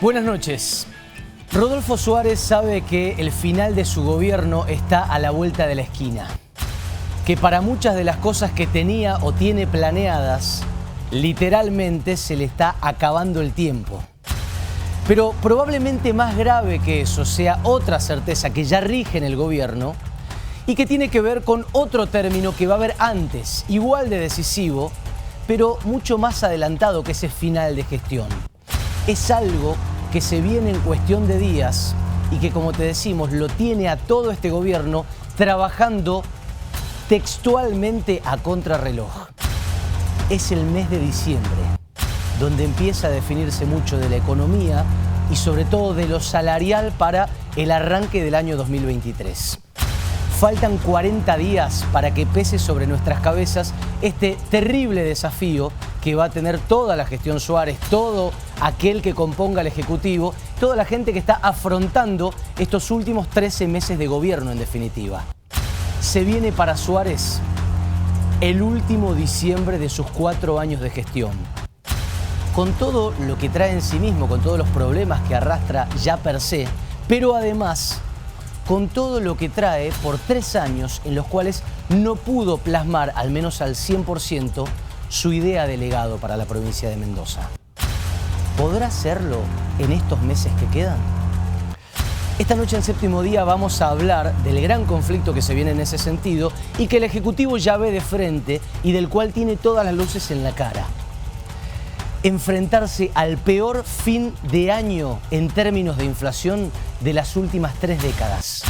Buenas noches. Rodolfo Suárez sabe que el final de su gobierno está a la vuelta de la esquina. Que para muchas de las cosas que tenía o tiene planeadas, literalmente se le está acabando el tiempo. Pero probablemente más grave que eso sea otra certeza que ya rige en el gobierno y que tiene que ver con otro término que va a haber antes, igual de decisivo, pero mucho más adelantado que ese final de gestión. Es algo que se viene en cuestión de días y que, como te decimos, lo tiene a todo este gobierno trabajando textualmente a contrarreloj. Es el mes de diciembre, donde empieza a definirse mucho de la economía y sobre todo de lo salarial para el arranque del año 2023. Faltan 40 días para que pese sobre nuestras cabezas este terrible desafío que va a tener toda la gestión Suárez, todo aquel que componga el Ejecutivo, toda la gente que está afrontando estos últimos 13 meses de gobierno en definitiva. Se viene para Suárez el último diciembre de sus 4 años de gestión. Con todo lo que trae en sí mismo, con todos los problemas que arrastra ya per se, pero además con todo lo que trae por 3 años en los cuales no pudo plasmar, al menos al 100%, su idea de legado para la provincia de Mendoza. ¿Podrá hacerlo en estos meses que quedan? Esta noche en Séptimo Día vamos a hablar del gran conflicto que se viene en ese sentido y que el Ejecutivo ya ve de frente y del cual tiene todas las luces en la cara. Enfrentarse al peor fin de año en términos de inflación de las últimas 3 décadas.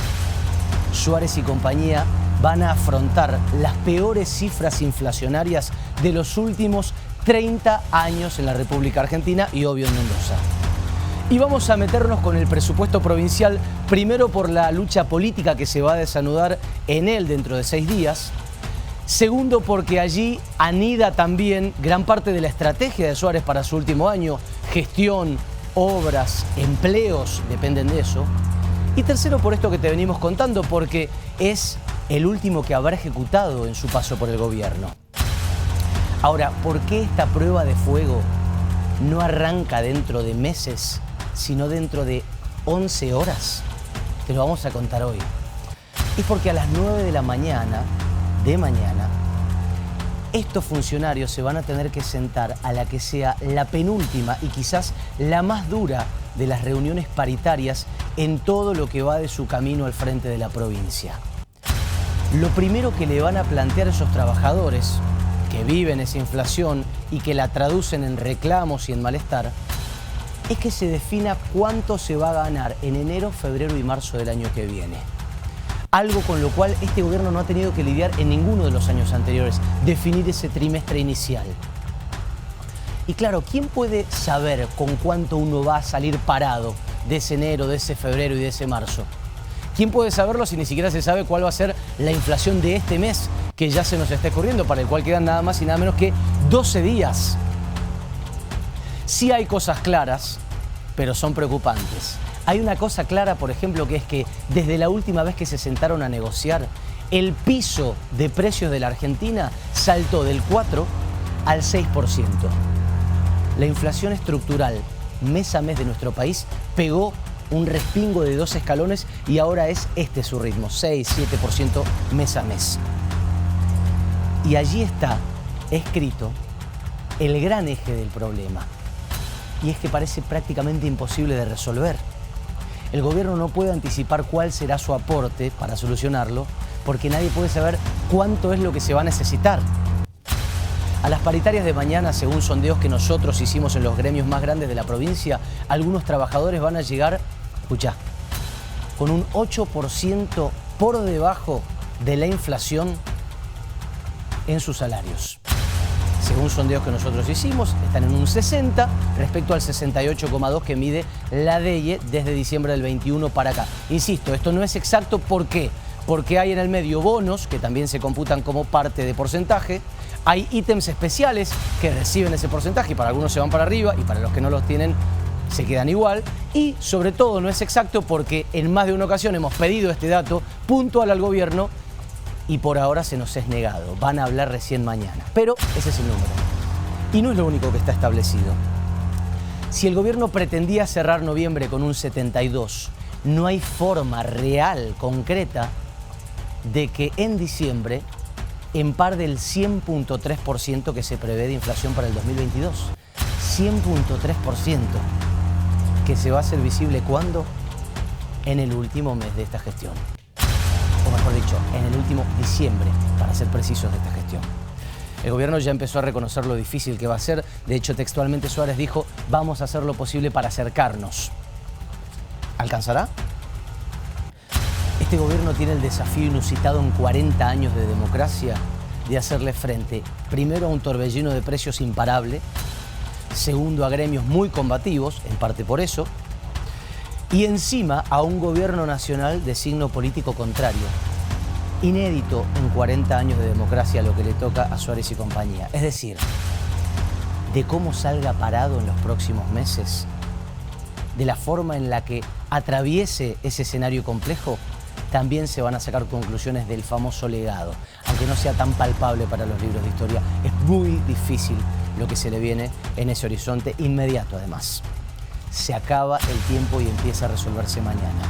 Suárez y compañía van a afrontar las peores cifras inflacionarias de los últimos 30 años en la República Argentina y obvio en Mendoza. Y vamos a meternos con el presupuesto provincial, primero por la lucha política que se va a desanudar en él dentro de 6 días. Segundo, porque allí anida también gran parte de la estrategia de Suárez para su último año. Gestión, obras, empleos, dependen de eso. Y tercero, por esto que te venimos contando, porque es el último que habrá ejecutado en su paso por el gobierno. Ahora, ¿por qué esta prueba de fuego no arranca dentro de meses, sino dentro de 11 horas? Te lo vamos a contar hoy. Es porque a las 9 de la mañana, estos funcionarios se van a tener que sentar a la que sea la penúltima y quizás la más dura de las reuniones paritarias en todo lo que va de su camino al frente de la provincia. Lo primero que le van a plantear a esos trabajadores que viven esa inflación y que la traducen en reclamos y en malestar es que se defina cuánto se va a ganar en enero, febrero y marzo del año que viene. Algo con lo cual este gobierno no ha tenido que lidiar en ninguno de los años anteriores, definir ese trimestre inicial. Y claro, ¿quién puede saber con cuánto uno va a salir parado de ese enero, de ese febrero y de ese marzo? ¿Quién puede saberlo si ni siquiera se sabe cuál va a ser la inflación de este mes que ya se nos está escurriendo, para el cual quedan nada más y nada menos que 12 días? Sí hay cosas claras, pero son preocupantes. Hay una cosa clara, por ejemplo, que es que desde la última vez que se sentaron a negociar, el piso de precios de la Argentina saltó del 4 al 6%. La inflación estructural mes a mes de nuestro país pegó un respingo de 2 escalones y ahora es este su ritmo, 6-7% mes a mes. Y allí está escrito el gran eje del problema. Y es que parece prácticamente imposible de resolver. El gobierno no puede anticipar cuál será su aporte para solucionarlo, porque nadie puede saber cuánto es lo que se va a necesitar. A las paritarias de mañana, según sondeos que nosotros hicimos en los gremios más grandes de la provincia, algunos trabajadores van a llegar, escuchá, con un 8% por debajo de la inflación en sus salarios. Según sondeos que nosotros hicimos, están en un 60 respecto al 68,2 que mide la DEIE desde diciembre del 21 para acá. Insisto, esto no es exacto. ¿Por qué? Porque hay en el medio bonos que también se computan como parte de porcentaje. Hay ítems especiales que reciben ese porcentaje y para algunos se van para arriba y para los que no los tienen se quedan igual. Y sobre todo no es exacto porque en más de una ocasión hemos pedido este dato puntual al gobierno y por ahora se nos es negado. Van a hablar recién mañana. Pero ese es el número. Y no es lo único que está establecido. Si el gobierno pretendía cerrar noviembre con un 72, no hay forma real, concreta, de que en diciembre empar del 100.3% que se prevé de inflación para el 2022. 100.3%, que se va a hacer visible ¿cuándo? En el último mes de esta gestión. O mejor dicho, en el último diciembre, para ser precisos, de esta gestión. El gobierno ya empezó a reconocer lo difícil que va a ser. De hecho, textualmente Suárez dijo, vamos a hacer lo posible para acercarnos. ¿Alcanzará? Este gobierno tiene el desafío inusitado en 40 años de democracia de hacerle frente, primero, a un torbellino de precios imparable, segundo, a gremios muy combativos, en parte por eso, y encima a un gobierno nacional de signo político contrario. Inédito en 40 años de democracia lo que le toca a Suárez y compañía. Es decir, de cómo salga parado en los próximos meses, de la forma en la que atraviese ese escenario complejo, también se van a sacar conclusiones del famoso legado. Aunque no sea tan palpable para los libros de historia, es muy difícil lo que se le viene en ese horizonte inmediato, además. Se acaba el tiempo y empieza a resolverse mañana.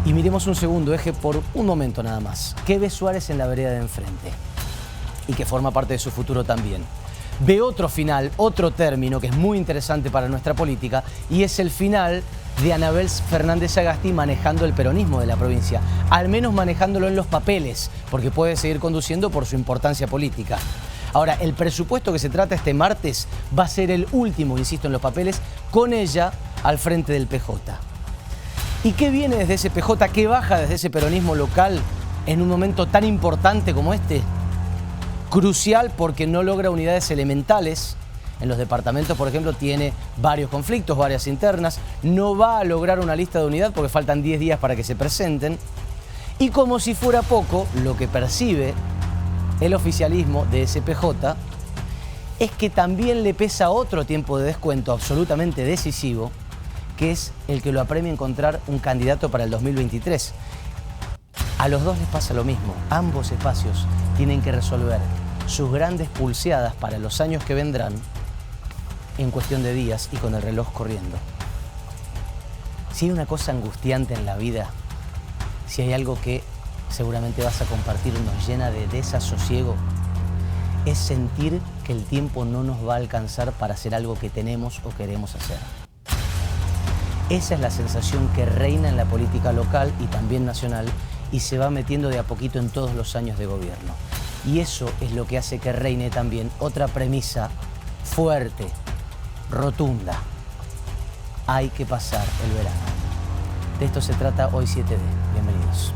Y miremos un segundo eje por un momento nada más. ¿Qué ve Suárez en la vereda de enfrente? Y que forma parte de su futuro también. Ve otro final, otro término que es muy interesante para nuestra política, y es el final de Anabel Fernández Sagasti manejando el peronismo de la provincia. Al menos manejándolo en los papeles, porque puede seguir conduciendo por su importancia política. Ahora, el presupuesto que se trata este martes va a ser el último, insisto, en los papeles, con ella al frente del PJ. ¿Y qué viene desde ese PJ? ¿Qué baja desde ese peronismo local en un momento tan importante como este? Crucial porque no logra unidades elementales. En los departamentos, por ejemplo, tiene varios conflictos, varias internas. No va a lograr una lista de unidad porque faltan 10 días para que se presenten. Y como si fuera poco, lo que percibe el oficialismo de ese PJ es que también le pesa otro tiempo de descuento absolutamente decisivo, que es el que lo apremia a encontrar un candidato para el 2023. A los dos les pasa lo mismo. Ambos espacios tienen que resolver sus grandes pulseadas para los años que vendrán en cuestión de días y con el reloj corriendo. Si hay una cosa angustiante en la vida, si hay algo que seguramente vas a compartir, nos llena de desasosiego, es sentir que el tiempo no nos va a alcanzar para hacer algo que tenemos o queremos hacer. Esa es la sensación que reina en la política local y también nacional y se va metiendo de a poquito en todos los años de gobierno. Y eso es lo que hace que reine también otra premisa fuerte, rotunda. Hay que pasar el verano. De esto se trata hoy 7D. Bienvenidos.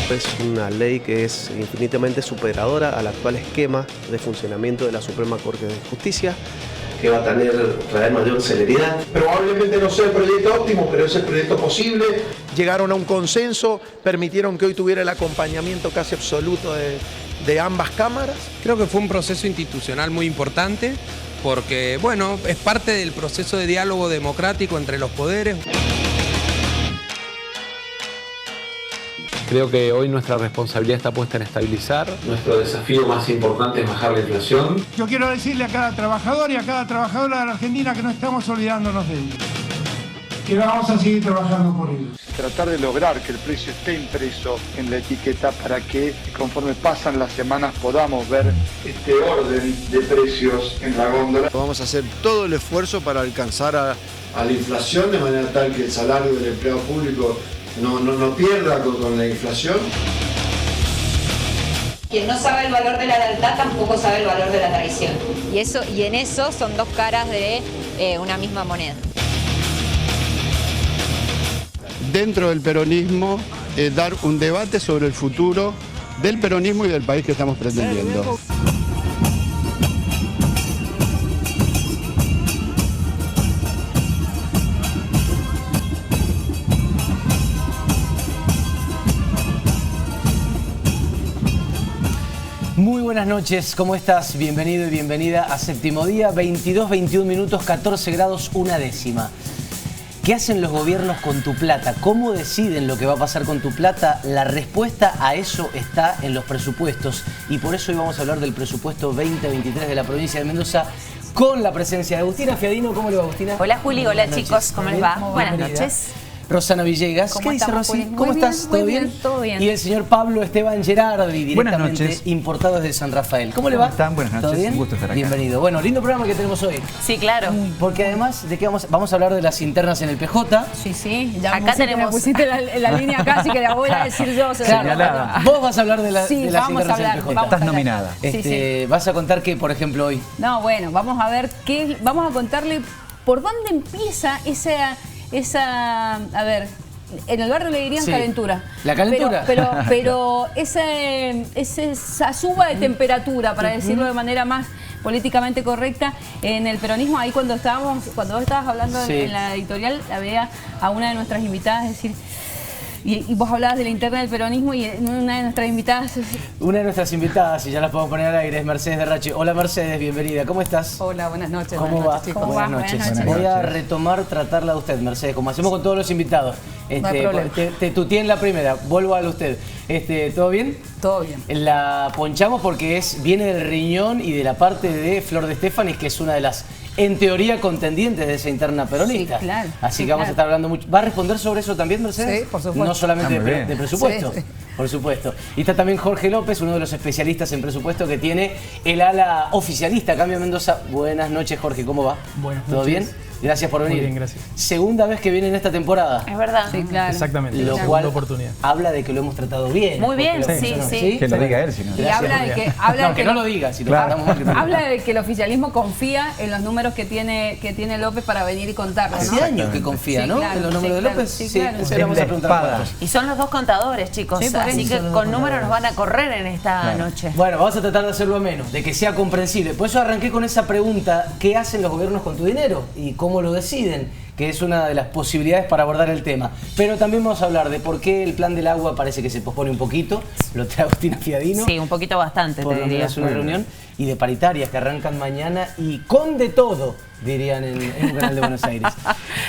Es una ley que es infinitamente superadora al actual esquema de funcionamiento de la Suprema Corte de Justicia, que va a traer mayor celeridad. Probablemente no sea el proyecto óptimo, pero es el proyecto posible. Llegaron a un consenso, permitieron que hoy tuviera el acompañamiento casi absoluto de ambas cámaras. Creo que fue un proceso institucional muy importante porque, bueno, es parte del proceso de diálogo democrático entre los poderes. Creo que hoy nuestra responsabilidad está puesta en estabilizar. Nuestro desafío más importante es bajar la inflación. Yo quiero decirle a cada trabajador y a cada trabajadora de la Argentina que no estamos olvidándonos de ellos, que vamos a seguir trabajando por ellos. Tratar de lograr que el precio esté impreso en la etiqueta para que conforme pasan las semanas podamos ver este orden de precios en la góndola. Vamos a hacer todo el esfuerzo para alcanzar a la inflación de manera tal que el salario del empleado público no pierda con la inflación. Quien no sabe el valor de la lealtad tampoco sabe el valor de la traición. Y en eso son dos caras de una misma moneda. Dentro del peronismo, dar un debate sobre el futuro del peronismo y del país que estamos pretendiendo. Muy buenas noches, ¿cómo estás? Bienvenido y bienvenida a Séptimo Día, 22, 21 minutos, 14 grados, una décima. ¿Qué hacen los gobiernos con tu plata? ¿Cómo deciden lo que va a pasar con tu plata? La respuesta a eso está en los presupuestos. Y por eso hoy vamos a hablar del presupuesto 2023 de la provincia de Mendoza con la presencia de Agustina Fiadino. ¿Cómo le va, Agustina? Hola, Juli. Hola, chicos. ¿Cómo les va? Buenas noches. Rosana Villegas. ¿Cómo dice Rosy? ¿Cómo estás? ¿Todo bien? Todo bien. Y el señor Pablo Esteban Gerardi, directamente importado desde San Rafael. ¿Cómo le va? ¿Están? Buenas noches. ¿Todo bien? Un gusto estar acá. Bienvenido. Bueno, lindo programa que tenemos hoy. Sí, claro. Porque además, ¿de qué vamos a hablar? De las internas en el PJ. Sí. Ya acá tenemos... me pusiste la línea casi que la voy a decir yo. Claro. Vos vas a hablar de, sí, de las internas en el PJ. Estás nominada. Vas a contar qué, por ejemplo, hoy. No, bueno, vamos a ver qué... Vamos a contarle por dónde empieza esa a ver... En el barrio le dirían calentura. ¿La calentura? Pero esa suba de temperatura, para decirlo de manera más políticamente correcta, en el peronismo, ahí cuando vos estabas hablando en la editorial, la veía a una de nuestras invitadas decir... Y vos hablabas de la interna del peronismo y una de nuestras invitadas... Una de nuestras invitadas, y ya las podemos poner al aire, es Mercedes de Rache. Hola Mercedes, bienvenida. ¿Cómo estás? Hola, buenas noches. ¿Cómo va? Buenas noches. Voy a retomar tratarla de usted, Mercedes, como hacemos con todos los invitados. No hay problema. Te tuteé en la primera, vuelvo a usted. ¿Todo bien? Todo bien. La ponchamos porque viene del riñón y de la parte de Flor de Estefanis, que es una de las, en teoría, contendientes de esa interna peronista. Sí, claro. Así que vamos a estar hablando mucho. ¿Va a responder sobre eso también, Mercedes? Sí, por supuesto. No solamente de presupuesto. Sí. Por supuesto. Y está también Jorge López, uno de los especialistas en presupuesto que tiene el ala oficialista Cambio Mendoza. Buenas noches, Jorge, ¿cómo va? Buenas noches. ¿Todo bien? Gracias por venir. Muy bien, gracias. Segunda vez que viene en esta temporada. Es verdad. Sí, claro. Exactamente. Lo cual oportunidad. habla de que lo hemos tratado bien. Muy bien, sí. Que lo diga él, si no. Y habla de que... que no lo diga, si lo tratamos mal. Habla de que el oficialismo confía en los números que tiene López para venir y contarlos, ¿no? Hace años que confía, ¿no? Claro, en los números de López. Sí, Sí, claro. eso le vamos a preguntar. Y son los dos contadores, chicos. Sí, por así eso. que con números nos van a correr en esta noche. Bueno, vamos a tratar de hacerlo a menos, de que sea comprensible. Por eso arranqué con esa pregunta: ¿qué hacen los gobiernos con tu dinero? ¿Y cómo lo deciden? Que es una de las posibilidades para abordar el tema. Pero también vamos a hablar de por qué el plan del agua parece que se pospone un poquito. Lo trae Agustina Fiadino. Sí, un poquito bastante, por te diría. Es una reunión. Y de paritarias que arrancan mañana y con de todo, dirían en un canal de Buenos Aires.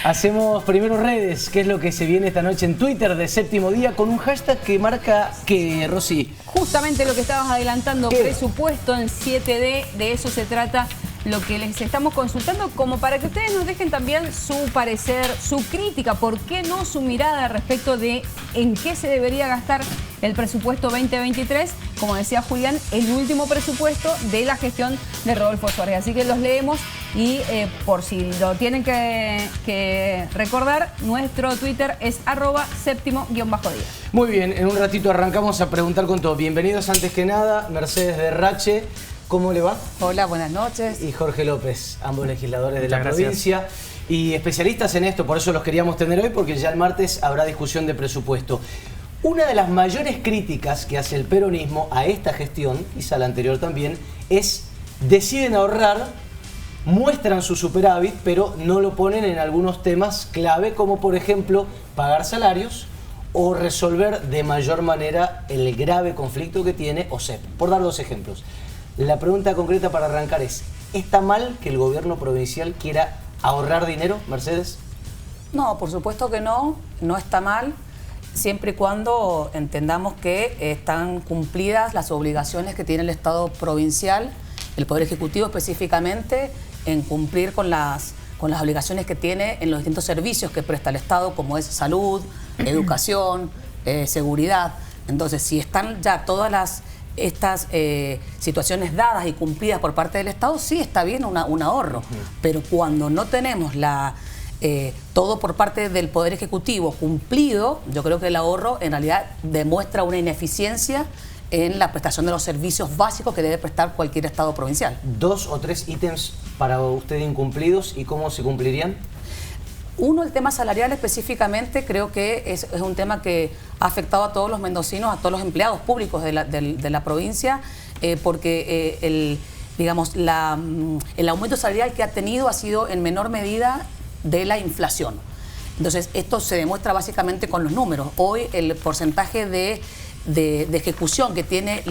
Hacemos primero redes, que es lo que se viene esta noche en Twitter de Séptimo Día, con un hashtag que marca que, Rosy. Justamente lo que estabas adelantando, presupuesto en 7D, de eso se trata lo que les estamos consultando, como para que ustedes nos dejen también su parecer, su crítica, por qué no su mirada respecto de en qué se debería gastar el presupuesto 2023, como decía Julián, el último presupuesto de la gestión de Rodolfo Suárez. Así que los leemos y por si lo tienen que recordar, nuestro Twitter es @séptimo_día. Muy bien, en un ratito arrancamos a preguntar con todo. Bienvenidos antes que nada, Mercedes de Rache. ¿Cómo le va? Hola, buenas noches. Y Jorge López, ambos legisladores de Muchas la gracias. provincia y especialistas en esto, por eso los queríamos tener hoy, porque ya el martes habrá discusión de presupuesto. Una de las mayores críticas que hace el peronismo a esta gestión, quizá la anterior también, es deciden ahorrar, muestran su superávit, pero no lo ponen en algunos temas clave, como por ejemplo pagar salarios o resolver de mayor manera el grave conflicto que tiene OSEP. Por dar dos ejemplos. La pregunta concreta para arrancar es: ¿está mal que el gobierno provincial quiera ahorrar dinero, Mercedes? No, por supuesto que no está mal, siempre y cuando entendamos que están cumplidas las obligaciones que tiene el Estado provincial, el Poder Ejecutivo específicamente, en cumplir con las obligaciones que tiene en los distintos servicios que presta el Estado, como es salud, educación, seguridad. Entonces, si están ya todas estas situaciones dadas y cumplidas por parte del Estado, sí está bien un ahorro, pero cuando no tenemos todo por parte del Poder Ejecutivo cumplido, yo creo que el ahorro en realidad demuestra una ineficiencia en la prestación de los servicios básicos que debe prestar cualquier Estado provincial. 2 o 3 ítems para usted incumplidos, ¿y cómo se cumplirían? Uno, el tema salarial específicamente, creo que es un tema que ha afectado a todos los mendocinos, a todos los empleados públicos de la provincia, porque el aumento salarial que ha tenido ha sido en menor medida de la inflación. Entonces, esto se demuestra básicamente con los números. Hoy el porcentaje de ejecución que tiene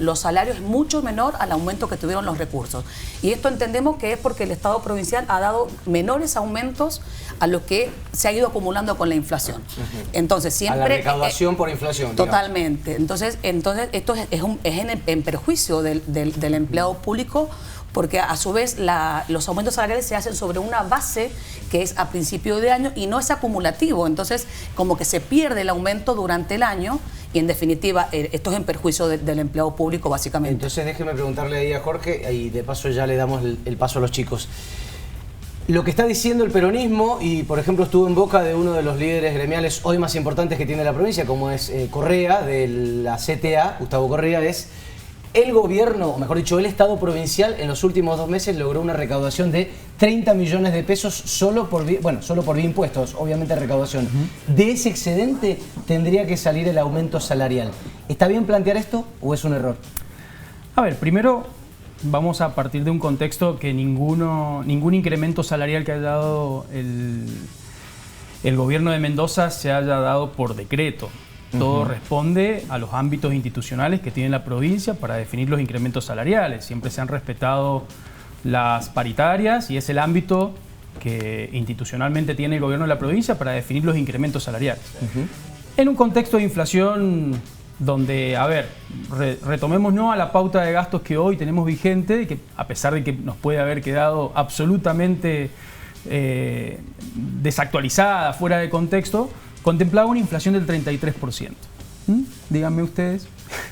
los salarios es mucho menor al aumento que tuvieron los recursos. Y esto entendemos que es porque el Estado provincial ha dado menores aumentos a lo que se ha ido acumulando con la inflación. Entonces siempre... A la recaudación por inflación. Totalmente. Entonces esto es en perjuicio del empleado público, porque a su vez los aumentos salariales se hacen sobre una base que es a principio de año y no es acumulativo. Entonces, como que se pierde el aumento durante el año y, en definitiva, esto es en perjuicio del empleado público, básicamente. Entonces, déjeme preguntarle ahí a Jorge y de paso ya le damos el paso a los chicos. Lo que está diciendo el peronismo, y por ejemplo estuvo en boca de uno de los líderes gremiales hoy más importantes que tiene la provincia, como es Correa, de la CTA, Gustavo Correa, es... El gobierno, o mejor dicho, el Estado provincial en los últimos 2 meses logró una recaudación de 30 millones de pesos solo por vía impuestos, obviamente recaudación. De ese excedente tendría que salir el aumento salarial. ¿Está bien plantear esto o es un error? A ver, primero vamos a partir de un contexto que ningún incremento salarial que haya dado el gobierno de Mendoza se haya dado por decreto. Todo responde a los ámbitos institucionales que tiene la provincia para definir los incrementos salariales. Siempre se han respetado las paritarias y es el ámbito que institucionalmente tiene el gobierno de la provincia para definir los incrementos salariales. En un contexto de inflación donde, a ver, retomemos a la pauta de gastos que hoy tenemos vigente, que a pesar de que nos puede haber quedado absolutamente desactualizada, fuera de contexto, contemplaba una inflación del 33%. Díganme ustedes,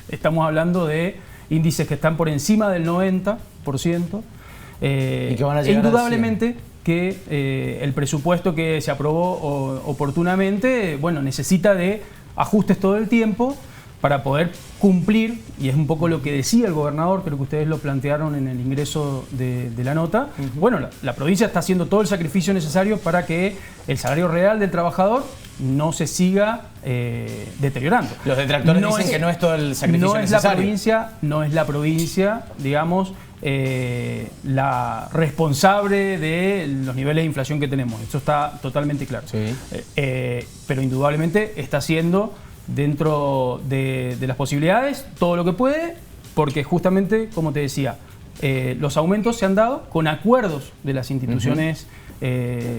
estamos hablando de índices que están por encima del 90%. ¿Y que van a llegar indudablemente que el presupuesto que se aprobó oportunamente, bueno, necesita de ajustes todo el tiempo para poder cumplir, y es un poco lo que decía el gobernador, creo que ustedes lo plantearon en el ingreso de la nota. Bueno, la provincia está haciendo todo el sacrificio necesario para que el salario real del trabajador no se siga deteriorando. Los detractores dicen que no es todo el sacrificio necesario. No es la provincia, digamos, la responsable de los niveles de inflación que tenemos. Eso está totalmente claro. Sí. Pero indudablemente está haciendo, dentro de las posibilidades, todo lo que puede, porque justamente, como te decía, los aumentos se han dado con acuerdos de las instituciones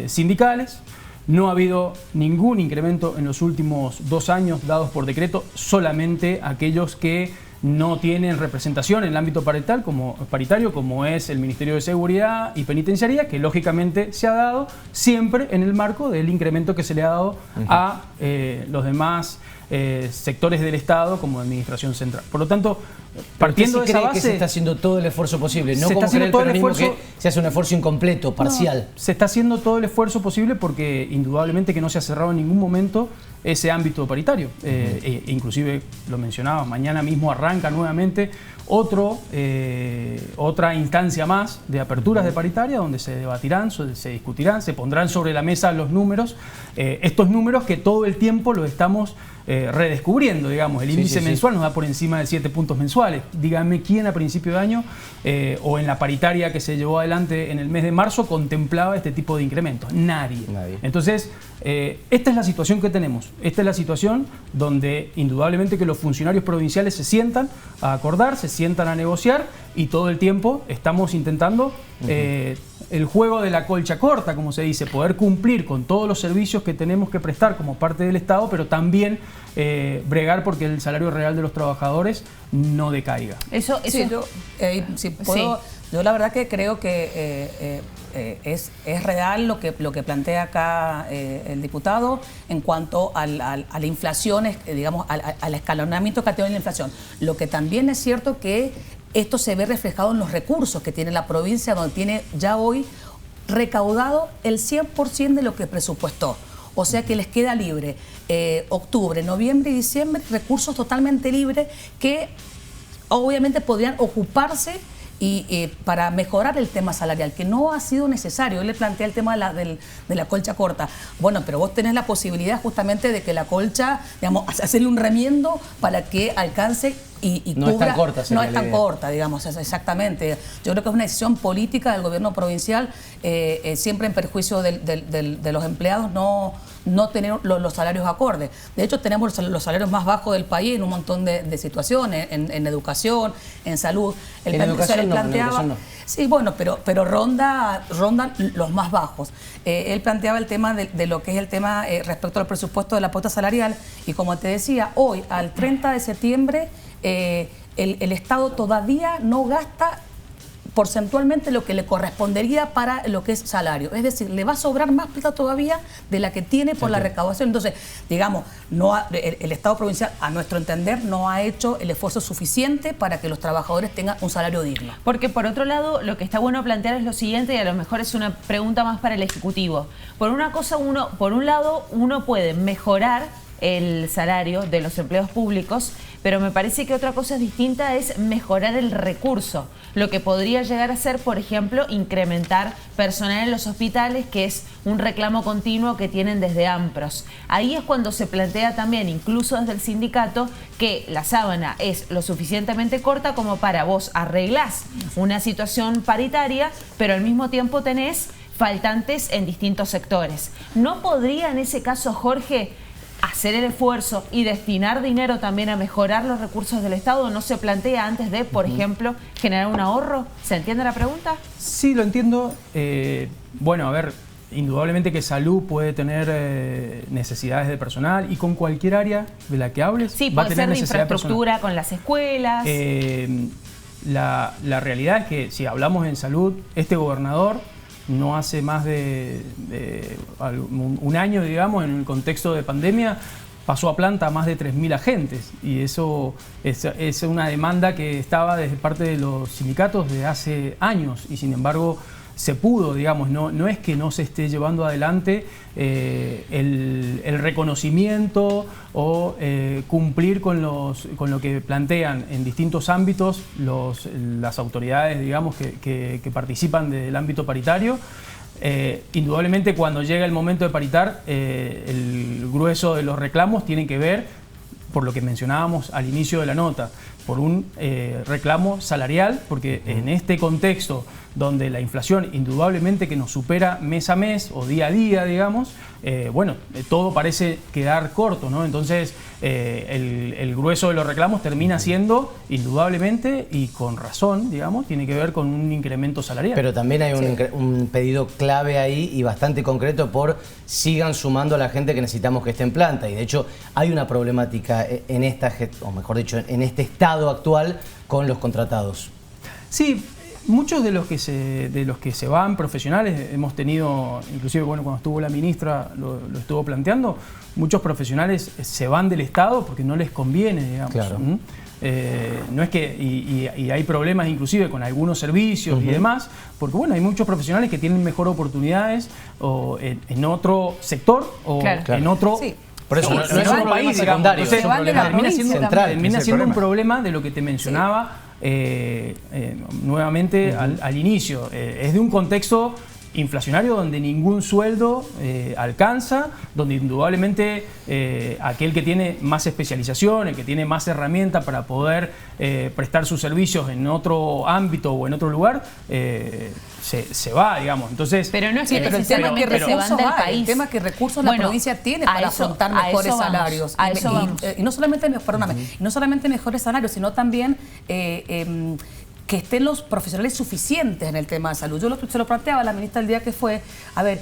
sindicales. No ha habido ningún incremento en los últimos 2 años dados por decreto, solamente aquellos que no tienen representación en el ámbito paritario, como es el Ministerio de Seguridad y Penitenciaría, que lógicamente se ha dado siempre en el marco del incremento que se le ha dado a los demás sectores del Estado como Administración Central. Por lo tanto, partiendo de esa base, que se está haciendo todo el esfuerzo posible, no como cree el peronismo que se hace un esfuerzo incompleto, parcial. No, se está haciendo todo el esfuerzo posible porque indudablemente que no se ha cerrado en ningún momento ese ámbito paritario. Inclusive, lo mencionaba, mañana mismo arranca nuevamente otra instancia más de aperturas de paritaria donde se debatirán, se discutirán, se pondrán sobre la mesa los números, estos números que todo el tiempo los estamos redescubriendo, digamos. El índice mensual nos da por encima de 7 puntos mensuales. Díganme quién a principio de año o en la paritaria que se llevó adelante en el mes de marzo contemplaba este tipo de incrementos. Nadie. Entonces, esta es la situación que tenemos. Esta es la situación donde indudablemente que los funcionarios provinciales se sientan a acordar, se sientan a negociar y todo el tiempo estamos intentando el juego de la colcha corta, como se dice, poder cumplir con todos los servicios que tenemos que prestar como parte del Estado, pero también bregar porque el salario real de los trabajadores no decaiga. Yo la verdad que creo que es real lo que plantea acá el diputado en cuanto a la inflación, digamos, al escalonamiento que ha tenido la inflación. Lo que también es cierto que esto se ve reflejado en los recursos que tiene la provincia, donde tiene ya hoy recaudado el 100% de lo que presupuestó. O sea que les queda libre octubre, noviembre y diciembre, recursos totalmente libres que obviamente podrían ocuparse para mejorar el tema salarial, que no ha sido necesario. Yo le planteé el tema de la colcha corta. Bueno, pero vos tenés la posibilidad justamente de que la colcha, digamos, hacerle un remiendo para que alcance y no cubra. Es tan corta. No es tan corta, digamos, exactamente. Yo creo que es una decisión política del gobierno provincial, siempre en perjuicio de los empleados, no no tener los salarios acordes. De hecho, tenemos los salarios más bajos del país en un montón de situaciones, en educación, en salud. En educación no. Sí, bueno, pero rondan los más bajos. Él planteaba el tema de lo que es el tema respecto al presupuesto de la cuota salarial, y como te decía, hoy, al 30 de septiembre, el Estado todavía no gasta porcentualmente lo que le correspondería para lo que es salario. Es decir, le va a sobrar más plata todavía de la que tiene por la recaudación. Entonces, digamos, el Estado provincial, a nuestro entender, no ha hecho el esfuerzo suficiente para que los trabajadores tengan un salario digno. Porque por otro lado, lo que está bueno plantear es lo siguiente, y a lo mejor es una pregunta más para el Ejecutivo. Por un lado, uno puede mejorar el salario de los empleados públicos, pero me parece que otra cosa distinta es mejorar el recurso. Lo que podría llegar a ser, por ejemplo, incrementar personal en los hospitales, que es un reclamo continuo que tienen desde AMPROS. Ahí es cuando se plantea también, incluso desde el sindicato, que la sábana es lo suficientemente corta como para vos arreglás una situación paritaria, pero al mismo tiempo tenés faltantes en distintos sectores. ¿No podría en ese caso, Jorge, hacer el esfuerzo y destinar dinero también a mejorar los recursos del Estado? ¿No se plantea antes de, por ejemplo, generar un ahorro? ¿Se entiende la pregunta? Sí, lo entiendo. Bueno, a ver, indudablemente que salud puede tener necesidades de personal, y con cualquier área de la que hables sí, va a puede tener ser de necesidad infraestructura, con las escuelas. La realidad es que si hablamos en salud, este gobernador no hace más de un año, digamos, en el contexto de pandemia, pasó a planta a más de 3.000 agentes, y eso es una demanda que estaba desde parte de los sindicatos de hace años, y sin embargo se pudo, digamos, no es que no se esté llevando adelante el reconocimiento o cumplir con lo que plantean en distintos ámbitos las autoridades, digamos, que participan del ámbito paritario. Indudablemente, cuando llega el momento de paritar, el grueso de los reclamos tienen que ver, por lo que mencionábamos al inicio de la nota, por un reclamo salarial, porque en este contexto donde la inflación indudablemente que nos supera mes a mes o día a día, digamos, bueno, todo parece quedar corto, ¿no? Entonces, el grueso de los reclamos termina siendo, indudablemente, y con razón, digamos, tiene que ver con un incremento salarial. Pero también hay un pedido clave ahí y bastante concreto por sigan sumando a la gente que necesitamos que esté en planta. Y de hecho, hay una problemática en o mejor dicho, en este estado actual con los contratados. Sí. Muchos de los que se van profesionales, hemos tenido, inclusive bueno, cuando estuvo la ministra lo estuvo planteando, muchos profesionales se van del Estado porque no les conviene, digamos. Claro. No es que, y hay problemas inclusive con algunos servicios y demás, porque bueno, hay muchos profesionales que tienen mejor oportunidades o en otro sector o en otro... Sí. Por eso no es un país secundario, termina siendo un problema de lo que te mencionaba nuevamente al inicio. Es de un contexto inflacionario donde ningún sueldo alcanza, donde indudablemente aquel que tiene más especialización, el que tiene más herramientas para poder prestar sus servicios en otro ámbito o en otro lugar, se va, digamos. Entonces, pero no es que el tema que recursos el tema que recursos la provincia tiene para afrontar mejores salarios. Y no solamente, no solamente mejores salarios, sino también que estén los profesionales suficientes en el tema de salud. Yo se lo planteaba a la ministra el día que fue, a ver,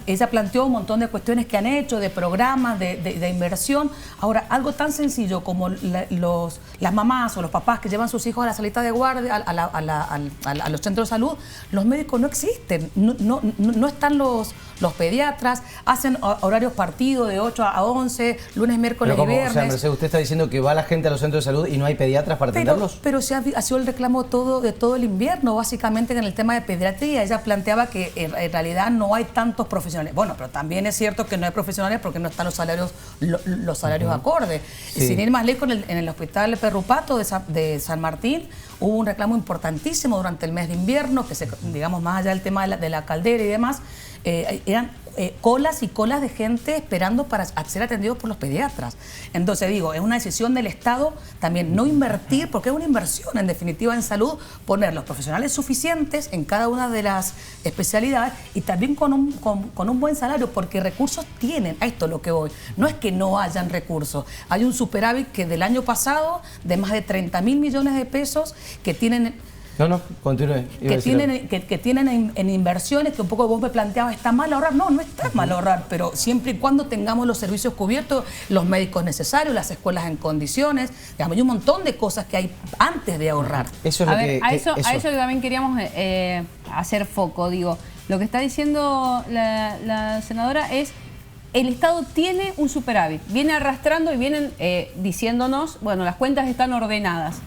ella planteó un montón de cuestiones que han hecho, de programas, de inversión. Ahora, algo tan sencillo como las mamás o los papás que llevan sus hijos a la salita de guardia, a los centros de salud, los médicos no existen, no están los pediatras, hacen horarios partidos de 8 a 11, lunes, miércoles y viernes. O sea, Mercedes, usted está diciendo que va la gente a los centros de salud y no hay pediatras para atenderlos. Pero se ha sido el reclamo de todo el invierno, básicamente en el tema de pediatría. Ella planteaba que en realidad no hay tantos profesionales. Bueno, pero también es cierto que no hay profesionales porque no están los salarios acordes. Sí. Sin ir más lejos, en el hospital Perrupato de San Martín hubo un reclamo importantísimo durante el mes de invierno, que digamos, más allá del tema de la caldera y demás, eran colas y colas de gente esperando para ser atendidos por los pediatras. Entonces digo, es una decisión del Estado también no invertir, porque es una inversión en definitiva en salud, poner los profesionales suficientes en cada una de las especialidades y también con un buen salario, porque recursos tienen, a esto es lo que voy, no es que no hayan recursos, hay un superávit que del año pasado de más de 30.000 millones de pesos que tienen... No, continúe. Que tienen en inversiones, que un poco vos me planteabas, ¿está mal ahorrar? No, no está mal ahorrar, pero siempre y cuando tengamos los servicios cubiertos, los médicos necesarios, las escuelas en condiciones, digamos, hay un montón de cosas que hay antes de ahorrar. Eso es a eso que también queríamos hacer foco, digo. Lo que está diciendo la senadora es, el Estado tiene un superávit, viene arrastrando y vienen diciéndonos, bueno, las cuentas están ordenadas.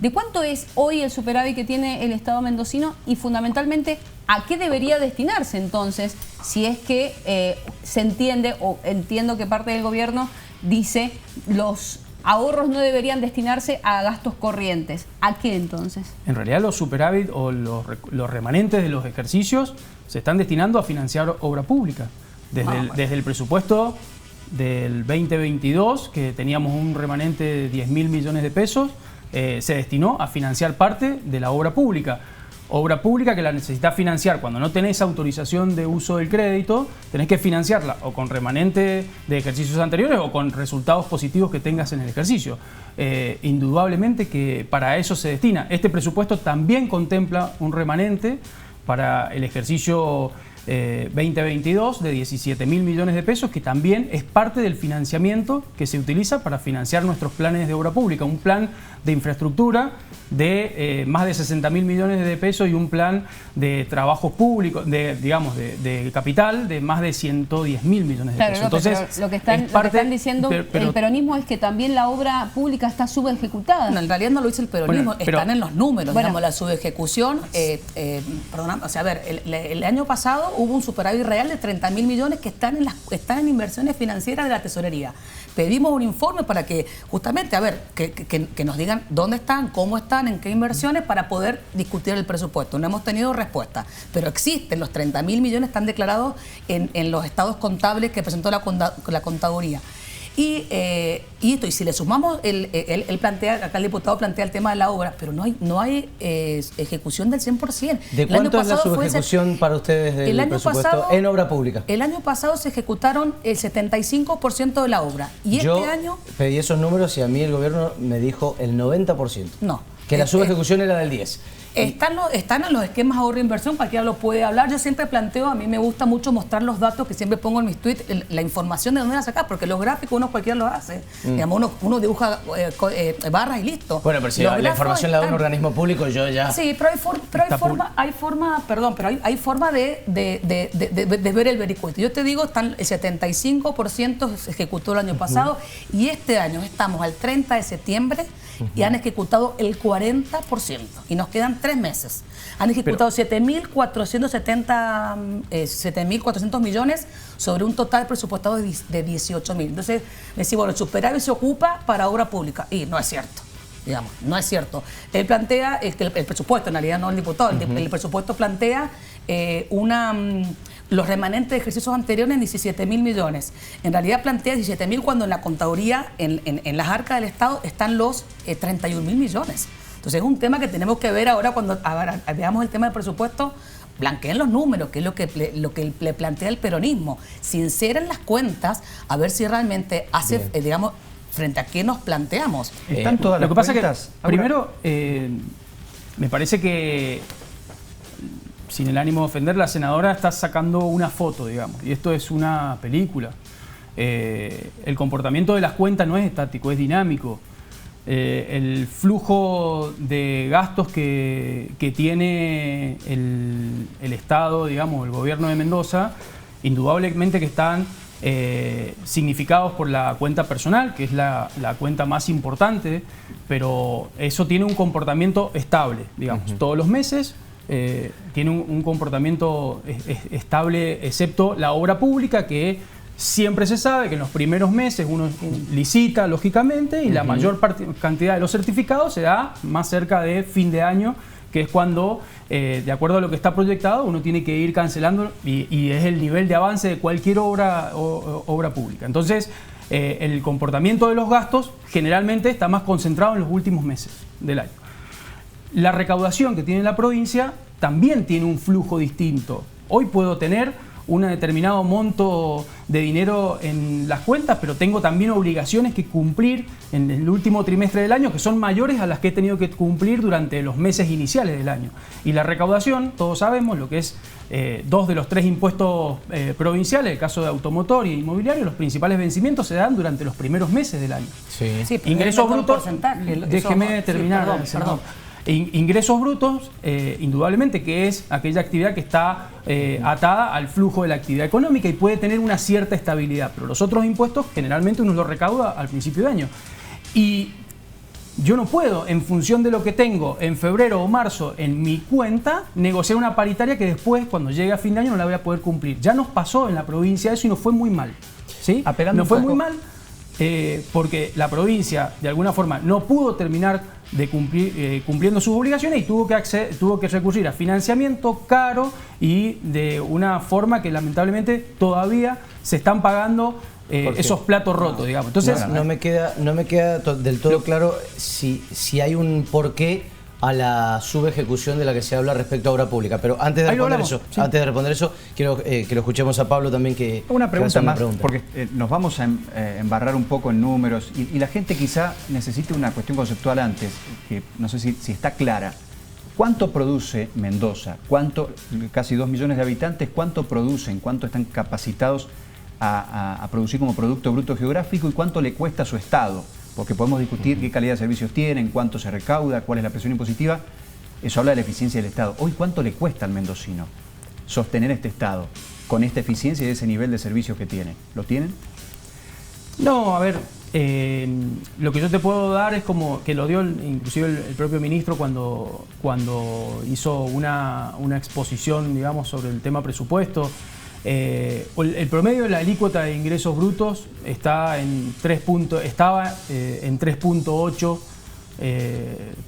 ¿De cuánto es hoy el superávit que tiene el Estado mendocino y fundamentalmente a qué debería destinarse entonces si es que se entiende o entiendo que parte del gobierno dice los ahorros no deberían destinarse a gastos corrientes? ¿A qué entonces? En realidad los superávit o los remanentes de los ejercicios se están destinando a financiar obra pública. Desde el presupuesto del 2022, que teníamos un remanente de 10.000 millones de pesos, se destinó a financiar parte de la obra pública. Obra pública que la necesitas financiar cuando no tenés autorización de uso del crédito, tenés que financiarla o con remanente de ejercicios anteriores o con resultados positivos que tengas en el ejercicio. Indudablemente que para eso se destina. Este presupuesto también contempla un remanente para el ejercicio 2022 de 17.000 millones de pesos, que también es parte del financiamiento que se utiliza para financiar nuestros planes de obra pública. Un plan de infraestructura de más de 60.000 millones de pesos y un plan de trabajos públicos, de capital, de más de 110.000 millones de pesos. Entonces, lo que están diciendo el peronismo es que también la obra pública está subejecutada. No, en realidad no lo dice el peronismo, están en los números, digamos, la subejecución. El año pasado hubo un superávit real de 30.000 millones que están en inversiones financieras de la tesorería. Pedimos un informe para que justamente, que nos digan dónde están, cómo están, en qué inversiones, para poder discutir el presupuesto. No hemos tenido respuesta, pero existen, los 30.000 millones están declarados en los estados contables que presentó la contaduría. Y si le sumamos, él plantea, acá el diputado plantea el tema de la obra, pero no hay ejecución del 100%. ¿De cuánto es la subejecución para ustedes del presupuesto en obra pública? El año pasado se ejecutaron el 75% de la obra. Y Yo este año... pedí esos números y a mí el gobierno me dijo el 90%. No. Que la subejecución era del 10%. Están en los esquemas de ahorro e inversión, cualquiera lo puede hablar. Yo siempre planteo, a mí me gusta mucho mostrar los datos que siempre pongo en mis tweets, la información de dónde la sacas, porque los gráficos cualquiera los hace. Digamos, uno dibuja barras y listo. Bueno, pero si la información la da un organismo público, yo ya... Sí, pero hay forma de ver el vericueto. Yo te digo, el 75% se ejecutó el año pasado y este año estamos al 30 de septiembre y han ejecutado el 40% y nos quedan 3 meses. Han ejecutado 7.400 millones sobre un total presupuestado de 18.000. Entonces, decimos, bueno, el superávit se ocupa para obra pública. Y no es cierto. Digamos, no es cierto. Él plantea, el presupuesto, en realidad no el diputado, el presupuesto plantea los remanentes de ejercicios anteriores en 17.000 millones. En realidad plantea 17.000 cuando en la contaduría, en las arcas del Estado, están los 31.000 millones. Entonces es un tema que tenemos que ver ahora cuando veamos el tema del presupuesto. Blanqueen los números, que es lo que le plantea el peronismo. Sinceren las cuentas, a ver si realmente hace, digamos, frente a qué nos planteamos. Están todas las cuentas. Lo que pasa es que, primero, me parece que, sin el ánimo de ofender, la senadora está sacando una foto, digamos, y esto es una película. El comportamiento de las cuentas no es estático, es dinámico. El flujo de gastos que tiene el Estado, digamos, el gobierno de Mendoza, indudablemente que están significados por la cuenta personal, que es la cuenta más importante, pero eso tiene un comportamiento estable, digamos, todos los meses. Tiene un comportamiento estable, excepto la obra pública, que siempre se sabe que en los primeros meses uno licita, lógicamente, y la mayor cantidad de los certificados se da más cerca de fin de año, que es cuando, de acuerdo a lo que está proyectado, uno tiene que ir cancelando y es el nivel de avance de cualquier obra pública. Entonces, el comportamiento de los gastos generalmente está más concentrado en los últimos meses del año. La recaudación que tiene la provincia también tiene un flujo distinto. Hoy puedo tener un determinado monto de dinero en las cuentas, pero tengo también obligaciones que cumplir en el último trimestre del año que son mayores a las que he tenido que cumplir durante los meses iniciales del año. Y la recaudación, todos sabemos lo que es 2 de los 3 impuestos provinciales, el caso de automotor y inmobiliario, los principales vencimientos se dan durante los primeros meses del año. Sí, ingresos brutos, déjeme terminar, perdón. Ingresos brutos, indudablemente que es aquella actividad que está atada al flujo de la actividad económica y puede tener una cierta estabilidad, pero los otros impuestos generalmente uno los recauda al principio de año. Y yo no puedo, en función de lo que tengo en febrero o marzo en mi cuenta, negociar una paritaria que después, cuando llegue a fin de año, no la voy a poder cumplir. Ya nos pasó en la provincia eso y nos fue muy mal. ¿Sí? Nos fue muy mal porque la provincia, de alguna forma, no pudo terminar de cumplir, cumpliendo sus obligaciones y tuvo que recurrir a financiamiento caro y de una forma que lamentablemente todavía se están pagando esos platos rotos, digamos. Entonces, no me queda del todo claro si hay un porqué a la subejecución de la que se habla respecto a obra pública. Pero antes de responder eso, quiero que lo escuchemos a Pablo también, que una pregunta más, pregunta. Porque nos vamos a embarrar un poco en números y la gente quizá necesite una cuestión conceptual antes, que no sé si está clara. ¿Cuánto produce Mendoza? Casi 2 millones de habitantes, ¿cuánto producen? ¿Cuánto están capacitados a producir como Producto Bruto Geográfico y cuánto le cuesta a su Estado? Porque podemos discutir qué calidad de servicios tienen, cuánto se recauda, cuál es la presión impositiva. Eso habla de la eficiencia del Estado. Hoy, ¿cuánto le cuesta al mendocino sostener este Estado con esta eficiencia y ese nivel de servicios que tiene? ¿Lo tienen? No, a ver, lo que yo te puedo dar es como que lo dio inclusive el propio ministro cuando hizo una exposición, digamos, sobre el tema presupuesto. El promedio de la alícuota de ingresos brutos estaba en 3.8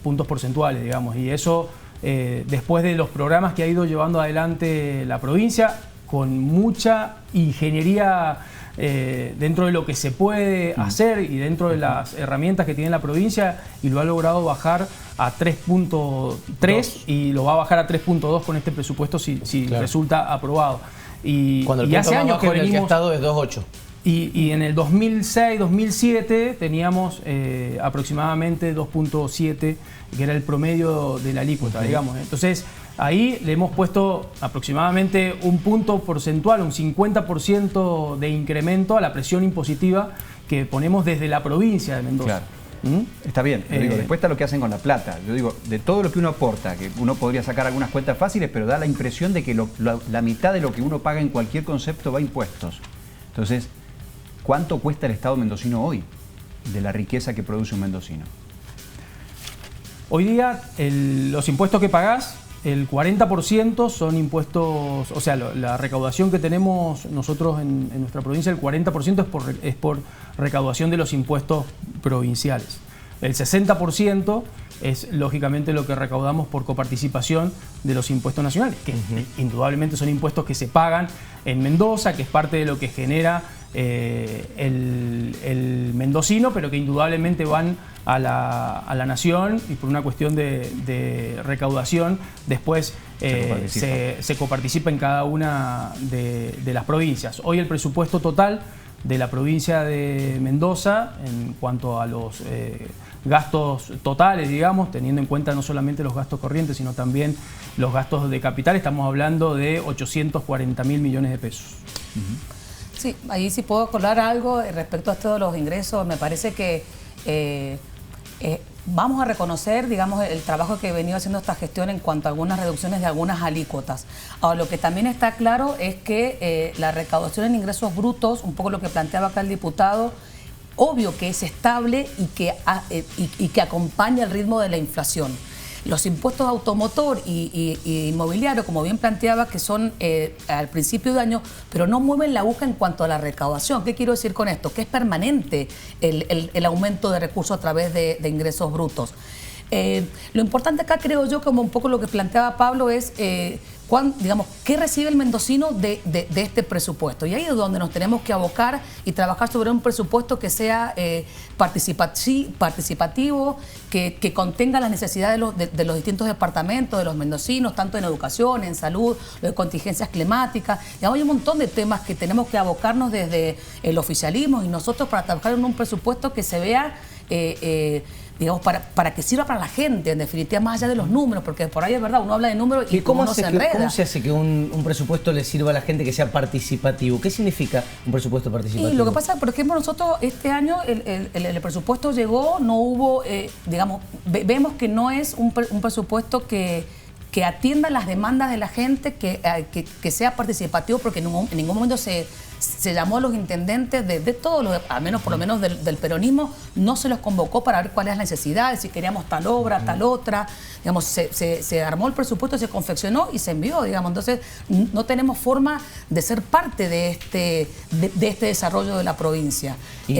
puntos porcentuales, digamos, y eso después de los programas que ha ido llevando adelante la provincia con mucha ingeniería dentro de lo que se puede hacer y dentro de las herramientas que tiene la provincia, y lo ha logrado bajar a 3.3 y lo va a bajar a 3.2 con este presupuesto si resulta aprobado. Y hace años que venimos, el que ha estado es 2.8. Y en el 2006, 2007 teníamos aproximadamente 2.7, que era el promedio de la alícuota, digamos. Entonces, ahí le hemos puesto aproximadamente un punto porcentual, un 50% de incremento a la presión impositiva que ponemos desde la provincia de Mendoza. Claro. Está bien, pero digo, después está lo que hacen con la plata. Yo digo, de todo lo que uno aporta, que uno podría sacar algunas cuentas fáciles, pero da la impresión de que la mitad de lo que uno paga en cualquier concepto va a impuestos. Entonces, ¿cuánto cuesta el Estado mendocino hoy de la riqueza que produce un mendocino? Hoy día, los impuestos que pagás, el 40% son impuestos, o sea, la recaudación que tenemos nosotros en nuestra provincia, el 40% es por recaudación de los impuestos provinciales. El 60% es lógicamente lo que recaudamos por coparticipación de los impuestos nacionales, que indudablemente son impuestos que se pagan en Mendoza, que es parte de lo que genera el mendocino, pero que indudablemente van a la nación, y por una cuestión de recaudación después se coparticipa en cada una de las provincias. Hoy el presupuesto total de la provincia de Mendoza, en cuanto a los gastos totales, digamos, teniendo en cuenta no solamente los gastos corrientes, sino también los gastos de capital, estamos hablando de 840.000 millones de pesos. Sí, ahí sí puedo colar algo respecto a todos los ingresos. Me parece que vamos a reconocer, digamos, el trabajo que he venido haciendo esta gestión en cuanto a algunas reducciones de algunas alícuotas. Ahora, lo que también está claro es que la recaudación en ingresos brutos, un poco lo que planteaba acá el diputado, obvio que es estable y que acompaña el ritmo de la inflación. Los impuestos automotor y inmobiliario, como bien planteaba, que son al principio de año, pero no mueven la aguja en cuanto a la recaudación. ¿Qué quiero decir con esto? Que es permanente el aumento de recursos a través de ingresos brutos. Lo importante acá, creo yo, como un poco lo que planteaba Pablo, es digamos, qué recibe el mendocino de este presupuesto. Y ahí es donde nos tenemos que abocar y trabajar sobre un presupuesto que sea participativo, que contenga las necesidades de los distintos departamentos, de los mendocinos, tanto en educación, en salud, de contingencias climáticas. Digamos, hay un montón de temas que tenemos que abocarnos desde el oficialismo y nosotros para trabajar en un presupuesto que se vea digamos, para que sirva para la gente, en definitiva, más allá de los números, porque por ahí es verdad, uno habla de números y ¿Cómo uno se enreda. ¿Cómo se hace que un presupuesto le sirva a la gente que sea participativo? ¿Qué significa un presupuesto participativo? Y lo que pasa, por ejemplo, nosotros este año el presupuesto llegó, no hubo, digamos, vemos que no es un presupuesto que atienda las demandas de la gente, que sea participativo, porque en ningún momento se llamó a los intendentes de todos los, al menos por lo menos del peronismo, no se los convocó para ver cuál es la necesidad, si queríamos tal obra, tal otra. Digamos, se armó el presupuesto, se confeccionó y se envió, digamos. Entonces, no tenemos forma de ser parte de este desarrollo de la provincia. Y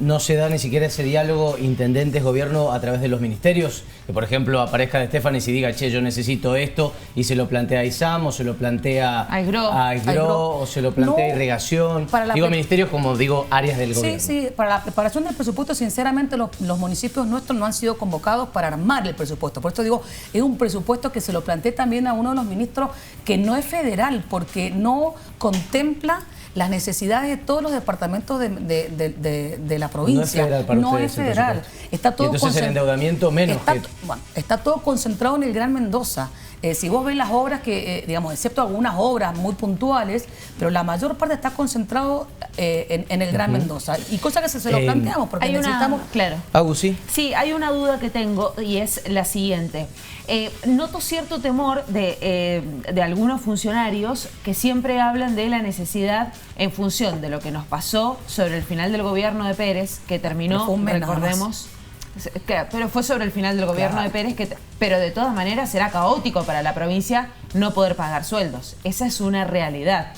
no se da ni siquiera ese diálogo intendentes-gobierno a través de los ministerios, que por ejemplo aparezca de Estefanes y diga, che, yo necesito esto, y se lo plantea a ISAM, o se lo plantea a AIGRO, o se lo plantea a Irrigación. Digo ministerios como digo áreas del gobierno. Sí, para la preparación del presupuesto, sinceramente, los municipios nuestros no han sido convocados para armar el presupuesto. Por esto digo, es un presupuesto que se lo planteé también a uno de los ministros, que no es federal, porque no contempla las necesidades de todos los departamentos de la provincia. No es federal. Está todo, y entonces el endeudamiento menos está todo concentrado en el Gran Mendoza. Si vos ves las obras que, digamos, excepto algunas obras muy puntuales, pero la mayor parte está concentrado en el Gran Mendoza. Y cosa que se lo planteamos, porque necesitamos... Claro. ¿Agusí? Sí, hay una duda que tengo y es la siguiente. Noto cierto temor de algunos funcionarios que siempre hablan de la necesidad, en función de lo que nos pasó sobre el final del gobierno de Pérez, que terminó, recordemos... Pero fue sobre el final del gobierno de Pérez, pero de todas maneras será caótico para la provincia no poder pagar sueldos. Esa es una realidad.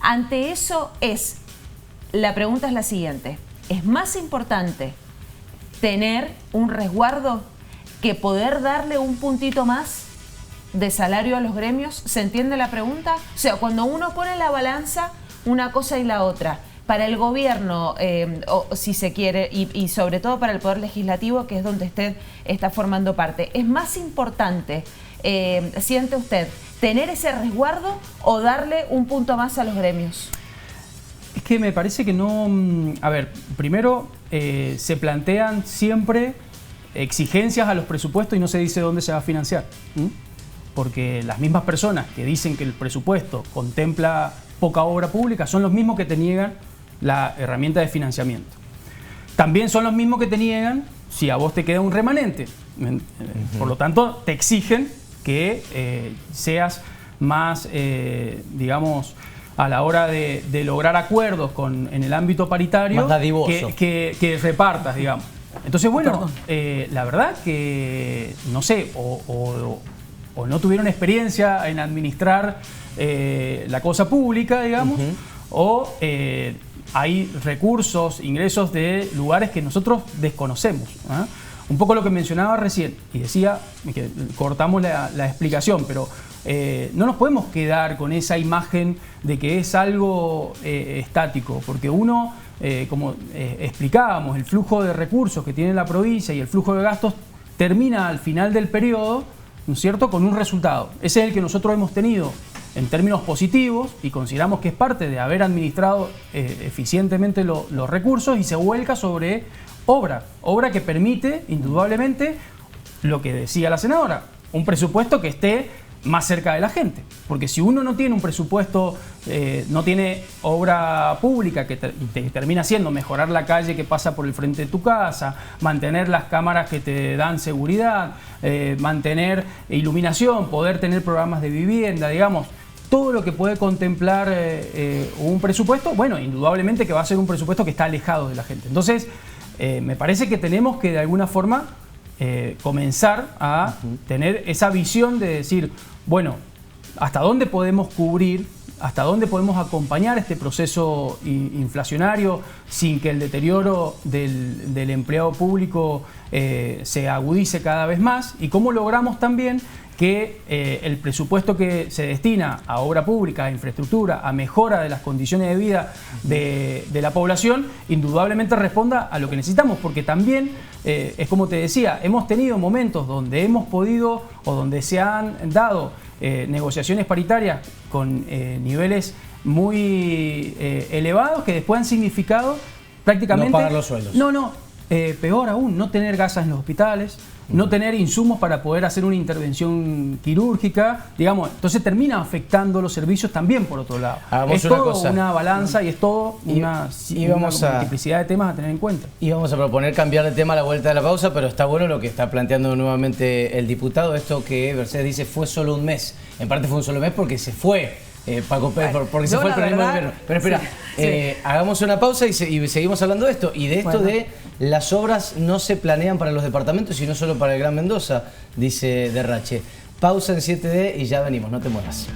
Ante eso la pregunta es la siguiente: ¿es más importante tener un resguardo que poder darle un puntito más de salario a los gremios? ¿Se entiende la pregunta? O sea, cuando uno pone en la balanza una cosa y la otra, para el gobierno, o si se quiere, y sobre todo para el Poder Legislativo, que es donde usted está formando parte, ¿es más importante, siente usted, tener ese resguardo o darle un punto más a los gremios? Es que me parece que no... A ver, primero se plantean siempre exigencias a los presupuestos y no se dice dónde se va a financiar. Porque las mismas personas que dicen que el presupuesto contempla poca obra pública son los mismos que te niegan la herramienta de financiamiento. También son los mismos que te niegan si a vos te queda un remanente. Por lo tanto, te exigen que seas más, digamos, a la hora de lograr acuerdos en el ámbito paritario, más dadivoso, que repartas, digamos. Entonces, bueno, la verdad que, no sé, o no tuvieron experiencia en administrar la cosa pública, digamos, o hay recursos, ingresos de lugares que nosotros desconocemos. Un poco lo que mencionaba recién, y decía que cortamos la explicación, pero no nos podemos quedar con esa imagen de que es algo estático, porque uno, como explicábamos, el flujo de recursos que tiene la provincia y el flujo de gastos termina al final del periodo, ¿no es cierto?, con un resultado. Ese es el que nosotros hemos tenido en términos positivos y consideramos que es parte de haber administrado eficientemente los recursos, y se vuelca sobre obra que permite indudablemente lo que decía la senadora, un presupuesto que esté más cerca de la gente, porque si uno no tiene un presupuesto, no tiene obra pública que termina siendo mejorar la calle que pasa por el frente de tu casa, mantener las cámaras que te dan seguridad, mantener iluminación, poder tener programas de vivienda, digamos, todo lo que puede contemplar un presupuesto, bueno, indudablemente que va a ser un presupuesto que está alejado de la gente. Entonces, me parece que tenemos que de alguna forma comenzar a tener esa visión de decir, bueno, ¿hasta dónde podemos cubrir hasta dónde podemos acompañar este proceso inflacionario sin que el deterioro del empleado público se agudice cada vez más, y cómo logramos también que el presupuesto que se destina a obra pública, a infraestructura, a mejora de las condiciones de vida de la población, indudablemente responda a lo que necesitamos, porque también, es como te decía, hemos tenido momentos donde hemos podido o donde se han dado negociaciones paritarias con niveles muy elevados que después han significado prácticamente... No pagar los sueldos. Peor aún, no tener gasas en los hospitales, no tener insumos para poder hacer una intervención quirúrgica, digamos, entonces termina afectando los servicios también por otro lado. Hagamos es una todo cosa. una balanza y es todo una multiplicidad de temas a tener en cuenta. Y vamos a proponer cambiar de tema a la vuelta de la pausa, pero está bueno lo que está planteando nuevamente el diputado, esto que Mercedes dice fue solo un mes. En parte fue un solo mes porque se fue. Paco Pérez, porque se fue el peronismo de gobierno. Pero espera, hagamos una pausa y seguimos hablando de esto. Y de esto de las obras no se planean para los departamentos, sino solo para el Gran Mendoza, dice Derrache. Pausa en 7D y ya venimos, no te muevas.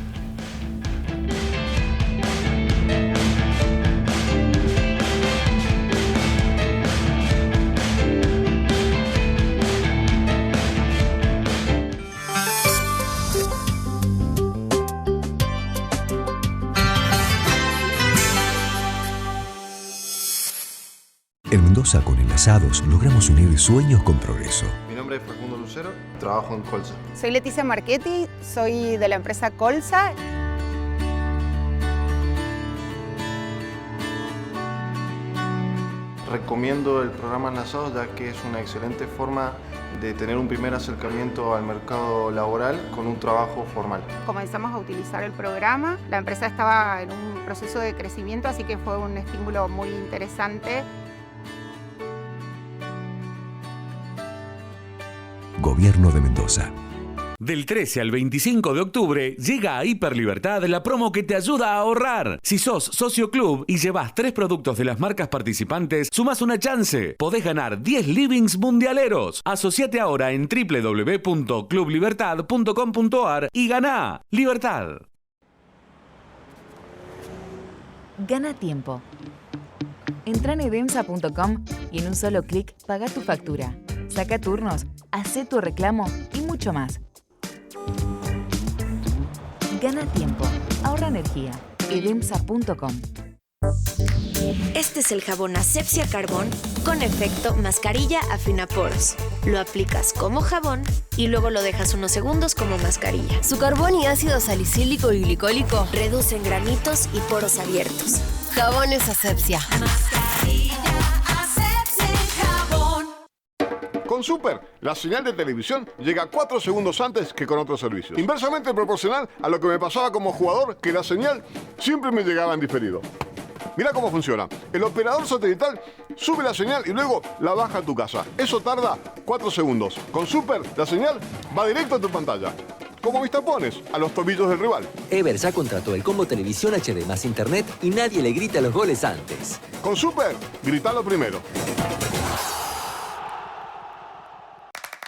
En Mendoza, con Enlazados, logramos unir sueños con progreso. Mi nombre es Facundo Lucero, trabajo en Colsa. Soy Leticia Marchetti, soy de la empresa Colsa. Recomiendo el programa Enlazados ya que es una excelente forma de tener un primer acercamiento al mercado laboral con un trabajo formal. Comenzamos a utilizar el programa, la empresa estaba en un proceso de crecimiento, así que fue un estímulo muy interesante. Gobierno de Mendoza. Del 13 al 25 de octubre llega a Hiperlibertad la promo que te ayuda a ahorrar. Si sos socio club y llevas 3 productos de las marcas participantes, sumás una chance. Podés ganar 10 livings mundialeros. Asociate ahora en www.clublibertad.com.ar y ganá Libertad. Gana tiempo. Entra en edemsa.com y en un solo clic paga tu factura. Saca turnos, hace tu reclamo y mucho más. Gana tiempo, ahorra energía. edemsa.com. Este es el jabón Asepsia Carbón con efecto mascarilla afinaporos. Lo aplicas como jabón y luego lo dejas unos segundos como mascarilla. Su carbón y ácido salicílico y glicólico reducen granitos y poros abiertos. Jabones Asepsia. Con Super, la señal de televisión llega 4 segundos antes que con otros servicios. Inversamente proporcional a lo que me pasaba como jugador, que la señal siempre me llegaba en diferido. Mira cómo funciona. El operador satelital sube la señal y luego la baja a tu casa. Eso tarda 4 segundos. Con Super, la señal va directo a tu pantalla. Como mis tapones, a los tobillos del rival. Ever ya contrató el combo televisión HD más internet y nadie le grita los goles antes. Con Super, gritalo primero.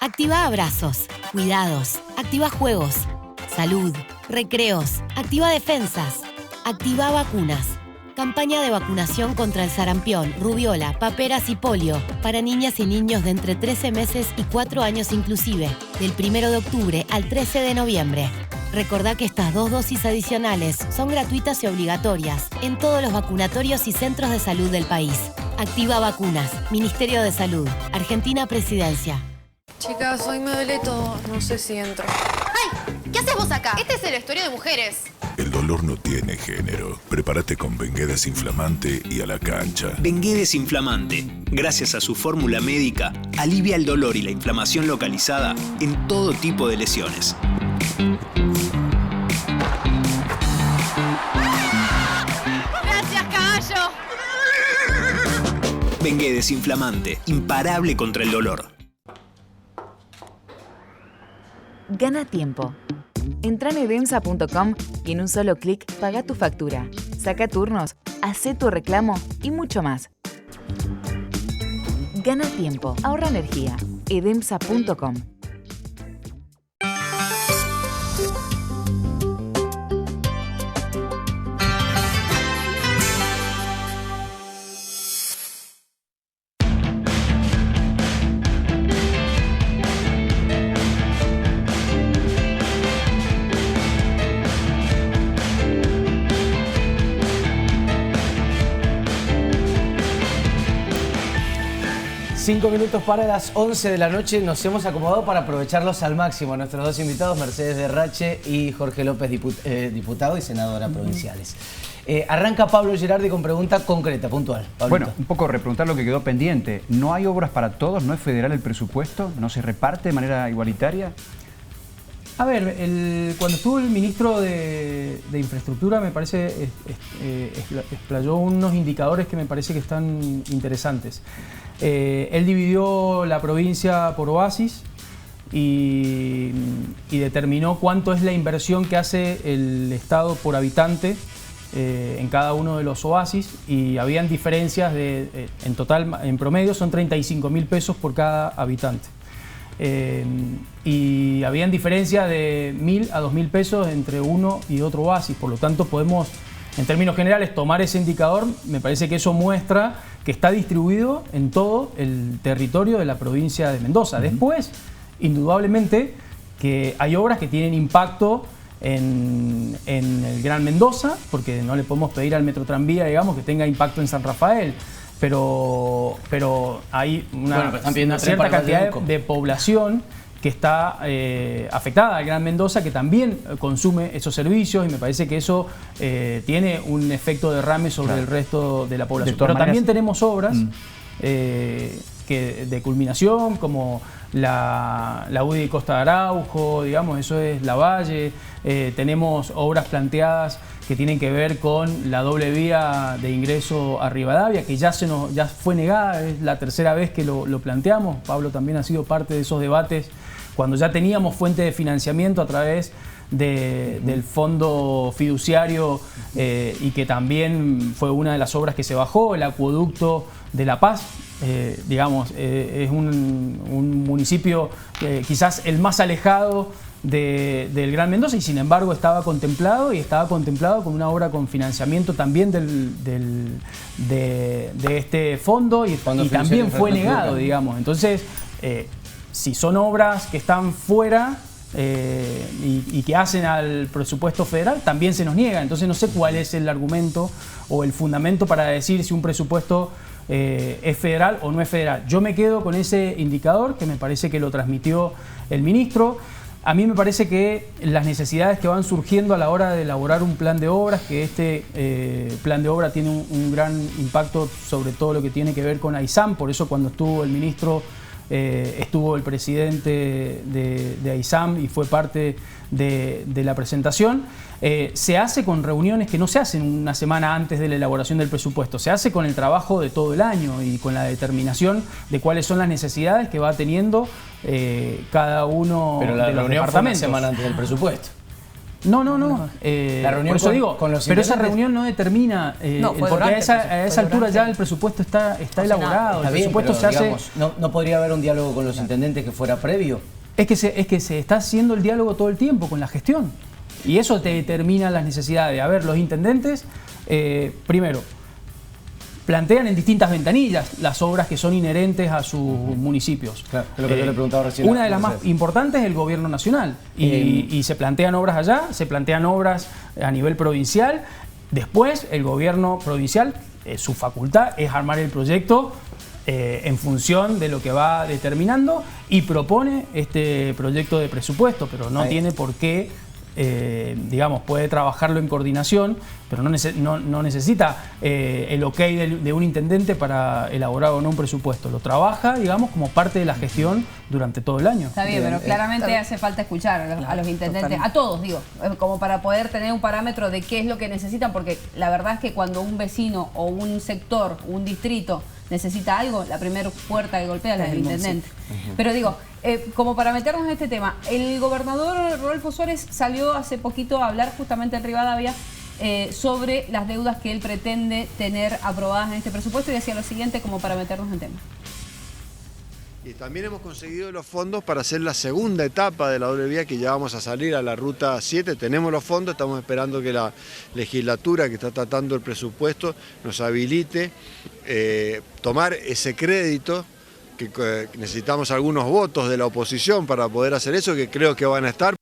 Activa abrazos, cuidados, activa juegos, salud, recreos, activa defensas, activa vacunas. Campaña de vacunación contra el sarampión, rubiola, paperas y polio para niñas y niños de entre 13 meses y 4 años inclusive, del 1 de octubre al 13 de noviembre. Recordá que estas 2 dosis adicionales son gratuitas y obligatorias en todos los vacunatorios y centros de salud del país. Activa vacunas, Ministerio de Salud, Argentina Presidencia. Chicas, hoy me duele todo. No sé si entro. ¡Ay! ¿Qué haces vos acá? Este es el vestuario de mujeres. El dolor no tiene género. Prepárate con Bengué Desinflamante y a la cancha. Bengué Desinflamante, gracias a su fórmula médica, alivia el dolor y la inflamación localizada en todo tipo de lesiones. ¡Gracias, caballo! Bengué Desinflamante, imparable contra el dolor. Gana tiempo. Entra en edemsa.com y en un solo clic paga tu factura. Saca turnos, hace tu reclamo y mucho más. Gana tiempo, ahorra energía. edemsa.com. 5 minutos para las 11 de la noche. Nos hemos acomodado para aprovecharlos al máximo. Nuestros dos invitados, Mercedes Derrache y Jorge López, diputado y senadora provinciales. Arranca Pablo Gerardi con pregunta concreta, puntual. Pablito. Bueno, un poco repreguntar lo que quedó pendiente. ¿No hay obras para todos? ¿No es federal el presupuesto? ¿No se reparte de manera igualitaria? A ver, cuando estuvo el ministro de Infraestructura, me parece, explayó unos indicadores que me parece que están interesantes. Él dividió la provincia por oasis y determinó cuánto es la inversión que hace el Estado por habitante en cada uno de los oasis, y habían diferencias en total, en promedio son 35.000 pesos por cada habitante. Y habían diferencias de 1.000 a 2.000 pesos entre uno y otro oasis. Por lo tanto, podemos, en términos generales, tomar ese indicador. Me parece que eso muestra que está distribuido en todo el territorio de la provincia de Mendoza. Después, indudablemente, que hay obras que tienen impacto en el Gran Mendoza, porque no le podemos pedir al Metrotranvía, digamos, que tenga impacto en San Rafael. Pero hay una cierta cantidad de población que está afectada al Gran Mendoza, que también consume esos servicios, y me parece que eso tiene un efecto derrame sobre el resto de la población. Pero también tenemos obras de culminación, como la UDI Costa de Araujo, digamos, eso es La Valle. Tenemos obras planteadas que tienen que ver con la doble vía de ingreso a Rivadavia, que ya fue negada, es la tercera vez que lo planteamos. Pablo también ha sido parte de esos debates cuando ya teníamos fuente de financiamiento a través del fondo fiduciario, y que también fue una de las obras que se bajó, el acueducto de La Paz. Digamos, es un municipio quizás el más alejado del Gran Mendoza, y sin embargo estaba contemplado con una obra con financiamiento también de este fondo, y también fue negado, digamos. Entonces, si son obras que están fuera y que hacen al presupuesto federal, también se nos niega. Entonces no sé cuál es el argumento o el fundamento para decir si un presupuesto es federal o no es federal. Yo me quedo con ese indicador, que me parece que lo transmitió el ministro. A mí me parece que las necesidades que van surgiendo a la hora de elaborar un plan de obras, que este plan de obra tiene un gran impacto sobre todo lo que tiene que ver con AISAM. Por eso cuando estuvo el ministro, estuvo el presidente de AISAM y fue parte de la presentación. Se hace con reuniones que no se hacen una semana antes de la elaboración del presupuesto, se hace con el trabajo de todo el año y con la determinación de cuáles son las necesidades que va teniendo cada uno de los departamentos. Pero la reunión fue una semana antes del presupuesto. No. La reunión por eso digo, pero esa reunión no determina, porque a esa altura ya el presupuesto está elaborado. El presupuesto se hace. ¿No podría haber un diálogo con los intendentes que fuera previo? Es que se está haciendo el diálogo todo el tiempo con la gestión. Y eso te determina las necesidades. A ver, los intendentes, primero, plantean en distintas ventanillas las obras que son inherentes a sus municipios. Claro, es lo que yo le preguntaba recién. Una de las más importantes es el gobierno nacional. Y se plantean obras allá, se plantean obras a nivel provincial. Después, el gobierno provincial, su facultad es armar el proyecto en función de lo que va determinando y propone este proyecto de presupuesto, pero no tiene por qué, digamos, puede trabajarlo en coordinación, pero no necesita el ok de un intendente para elaborar o no un presupuesto. Lo trabaja, digamos, como parte de la gestión durante todo el año. Está bien, pero claramente hace falta escuchar a los intendentes, a todos, digo, como para poder tener un parámetro de qué es lo que necesitan, porque la verdad es que cuando un vecino o un sector, un distrito necesita algo, la primera puerta que golpea es la del intendente. Pero digo, como para meternos en este tema, el gobernador Rodolfo Suárez salió hace poquito a hablar justamente en Rivadavia sobre las deudas que él pretende tener aprobadas en este presupuesto, y decía lo siguiente como para meternos en tema. Y también hemos conseguido los fondos para hacer la segunda etapa de la doble vía, que ya vamos a salir a la ruta 7. Tenemos los fondos, estamos esperando que la legislatura que está tratando el presupuesto nos habilite tomar ese crédito, que necesitamos algunos votos de la oposición para poder hacer eso, que creo que van a estar.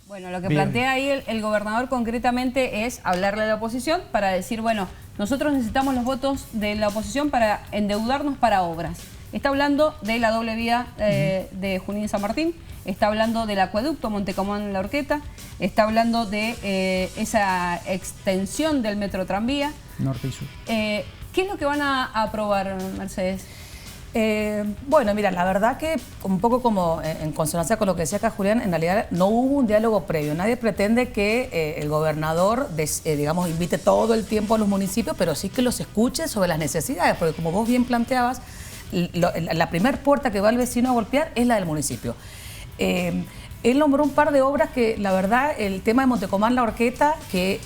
Bueno, lo que plantea ahí el gobernador concretamente es hablarle a la oposición para decir, bueno, nosotros necesitamos los votos de la oposición para endeudarnos para obras. Está hablando de la doble vía de Junín San Martín, está hablando del acueducto Montecomán-La Horqueta, está hablando de esa extensión del metro tranvía. Norte y sur. ¿Qué es lo que van a aprobar, Mercedes? Bueno, mira, la verdad que un poco como en consonancia con lo que decía acá Julián, en realidad no hubo un diálogo previo. Nadie pretende que el gobernador, digamos, invite todo el tiempo a los municipios, pero sí que los escuche sobre las necesidades, porque como vos bien planteabas, la primera puerta que va el vecino a golpear es la del municipio. Él nombró un par de obras que, la verdad, el tema de Montecomán-La Horqueta, que,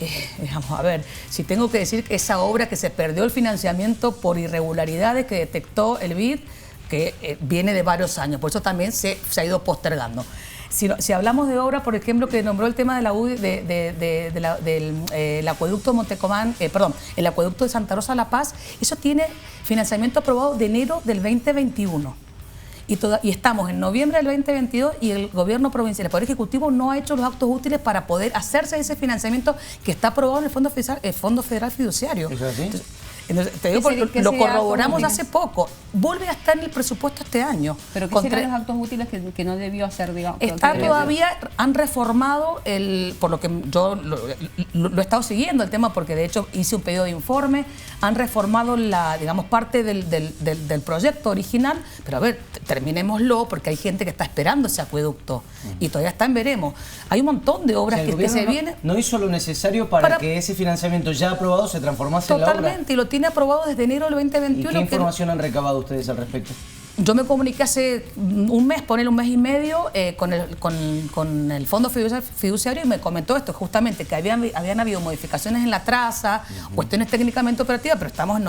vamos a ver, si tengo que decir que esa obra que se perdió el financiamiento por irregularidades que detectó el BID, que viene de varios años, por eso también se ha ido postergando. Si hablamos de obra, por ejemplo, que nombró el tema de la del acueducto Montecomán, el acueducto de Santa Rosa La Paz, eso tiene financiamiento aprobado de enero del 2021. Y estamos en noviembre del 2022 y el gobierno provincial, el Poder Ejecutivo, no ha hecho los actos útiles para poder hacerse ese financiamiento que está aprobado en el Fondo Federal Fiduciario. ¿Eso es así? Entonces, te digo, lo corroboramos hace poco. Vuelve a estar en el presupuesto este año. ¿Pero qué serán los actos útiles que no debió hacer, digamos? Está todavía, han reformado, por lo que yo lo he estado siguiendo el tema, porque de hecho hice un pedido de informe, han reformado digamos, parte del proyecto original, pero a ver, terminémoslo, porque hay gente que está esperando ese acueducto y todavía está en veremos. Hay un montón de obras que se vienen. No hizo lo necesario para que ese financiamiento ya aprobado se transformase en la obra. Totalmente, y lo tiene aprobado desde enero del 2021. ¿Y qué información han recabado ustedes al respecto? Yo me comuniqué hace un mes, poner un mes y medio, con el Fondo Fiduciario, y me comentó esto, justamente, que habían habido modificaciones en la traza, cuestiones técnicamente operativas, pero estamos en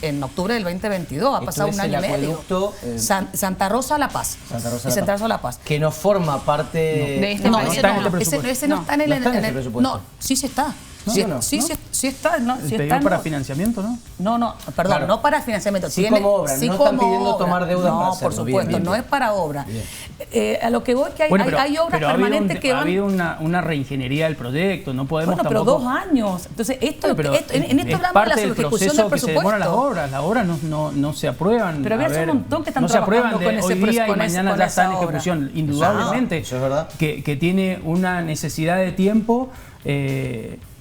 en octubre del 2022, ha pasado un año y medio. Santa Rosa La Paz. Santa Rosa La Paz. Que no forma parte de este presupuesto. Ese no está en el presupuesto. No, sí está. Sí está. El pedido para financiamiento, ¿no? No, perdón, claro. No para financiamiento. Sí, como obra, no están pidiendo tomar deuda para hacerlo. No, por supuesto, bien. No es para obra. A lo que voy que hay obras permanentes que van... Ha habido una reingeniería del proyecto, no podemos tampoco... pero 2 años. Entonces, en esto hablamos de la subjecución del presupuesto. Que se demoran las obras no se aprueban. Pero había un montón que están trabajando con ese presupuesto. Hoy día y mañana ya está en ejecución. Indudablemente que tiene una necesidad de tiempo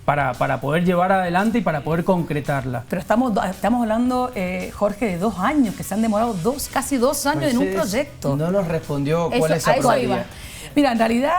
para poder llevar adelante y para poder concretarla. Pero estamos hablando, Jorge, de 2 años, que se han demorado casi 2 años Mercedes en un proyecto. No nos respondió cuál es esa probabilidad. Mira, en realidad,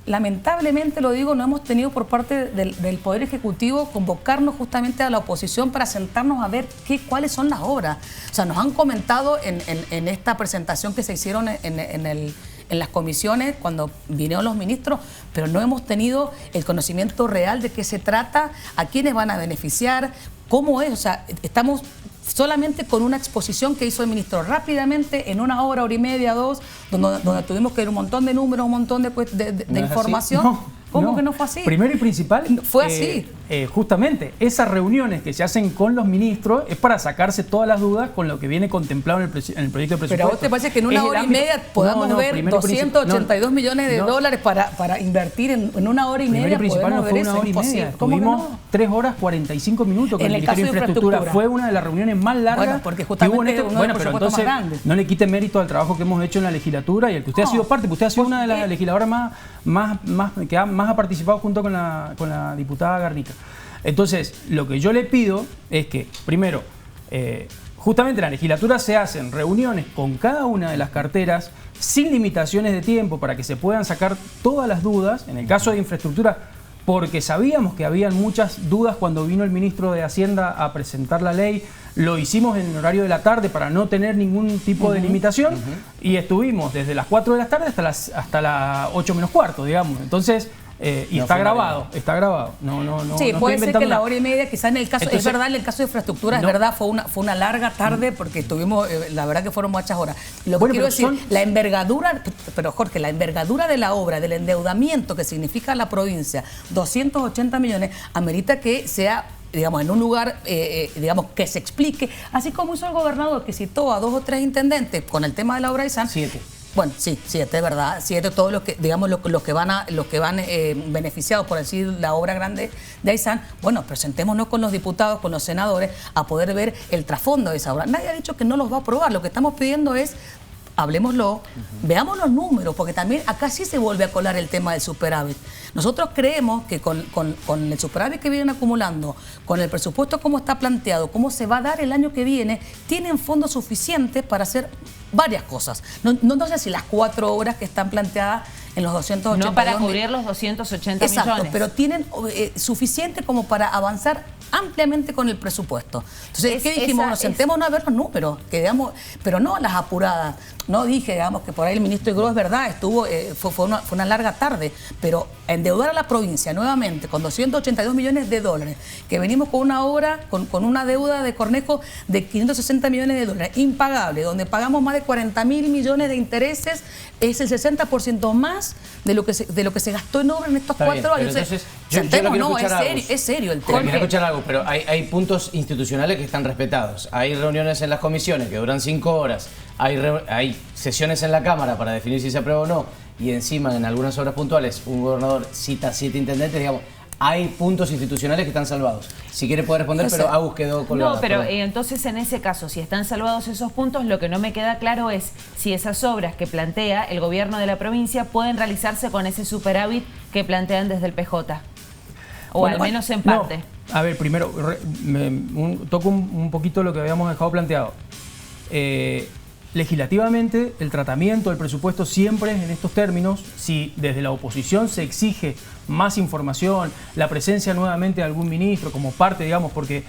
lamentablemente, lo digo, no hemos tenido por parte del Poder Ejecutivo convocarnos justamente a la oposición para sentarnos a ver cuáles son las obras. O sea, nos han comentado en esta presentación que se hicieron en las comisiones cuando vinieron los ministros, pero no hemos tenido el conocimiento real de qué se trata, a quiénes van a beneficiar, cómo es. O sea, estamos solamente con una exposición que hizo el ministro rápidamente en 1 hora, hora y media, 2, donde tuvimos que ver un montón de números, un montón de información. ¿Cómo que no fue así? Primero y principal, fue así. Justamente, esas reuniones que se hacen con los ministros es para sacarse todas las dudas con lo que viene contemplado en el proyecto de presupuesto. Pero a vos te parece que en 1 hora y media podamos ver 282 millones de dólares para invertir en 1 hora y media. Primero y principal no fue 1 hora y media. Tuvimos 3 horas 45 minutos con el Ministerio de Infraestructura. Fue una de las reuniones más largas. Bueno, porque justamente que hubo bueno, pero entonces no le quite mérito al trabajo que hemos hecho en la legislatura y al que usted ha sido parte, porque usted ha sido una de las legisladoras que más ha participado junto con la diputada Garnica. Entonces, lo que yo le pido es que, primero, justamente en la legislatura se hacen reuniones con cada una de las carteras sin limitaciones de tiempo para que se puedan sacar todas las dudas. En el caso de infraestructura, porque sabíamos que habían muchas dudas cuando vino el ministro de Hacienda a presentar la ley, lo hicimos en el horario de la tarde para no tener ningún tipo de limitación y estuvimos desde las 4 de la tarde hasta las 8 menos cuarto, digamos. Entonces, y está grabado. No, sí, puede ser que la hora y media, quizás en el caso, entonces, es verdad, en el caso de infraestructura, es verdad, fue una larga tarde porque tuvimos, la verdad que fueron muchas horas. Lo que quiero decir, la envergadura, pero Jorge, la envergadura de la obra, del endeudamiento que significa la provincia, 280 millones, amerita que sea, digamos, en un lugar, digamos, que se explique, así como hizo el gobernador, que citó a 2 o 3 intendentes con el tema de la obra de San. 7. Bueno, sí, es de verdad. Sí, es de todos los que, digamos, los que van beneficiados por decir la obra grande de Aysén. Bueno, presentémonos con los diputados, con los senadores, a poder ver el trasfondo de esa obra. Nadie ha dicho que no los va a aprobar. Lo que estamos pidiendo es, hablemoslo, veamos los números, porque también acá sí se vuelve a colar el tema del superávit. Nosotros creemos que con el superávit que vienen acumulando, con el presupuesto como está planteado, cómo se va a dar el año que viene, tienen fondos suficientes para hacer varias cosas. No sé si las 4 obras que están planteadas en los 280 no para cubrir los 280 exacto, millones. Pero tienen suficiente como para avanzar ampliamente con el presupuesto. Entonces, ¿qué dijimos? Bueno, sentémonos a ver los números, que digamos, pero no las apuradas. No dije, digamos, que por ahí el ministro Igro es verdad, estuvo, fue una larga tarde, pero endeudar a la provincia nuevamente con 282 millones de dólares, que venimos con una obra, con una deuda de Cornejo de 560 millones de dólares, impagable, donde pagamos más de 40.000 millones de intereses, es el 60% más de lo que se gastó en obra en estos 4 años. Entonces, es serio el tema. Quiero escuchar algo, pero hay puntos institucionales que están respetados. Hay reuniones en las comisiones que duran 5 horas. Hay sesiones en la Cámara para definir si se aprueba o no. Y encima, en algunas obras puntuales, un gobernador cita 7 intendentes, digamos. Hay puntos institucionales que están salvados. Si quiere puede responder, pero Agus quedó colgada. No, pero entonces en ese caso, si están salvados esos puntos, lo que no me queda claro es si esas obras que plantea el gobierno de la provincia pueden realizarse con ese superávit que plantean desde el PJ. O bueno, al menos en parte. No. A ver, primero, toco un poquito lo que habíamos dejado planteado. Legislativamente, el tratamiento del presupuesto siempre en estos términos. Si desde la oposición se exige más información, la presencia nuevamente de algún ministro como parte, digamos, porque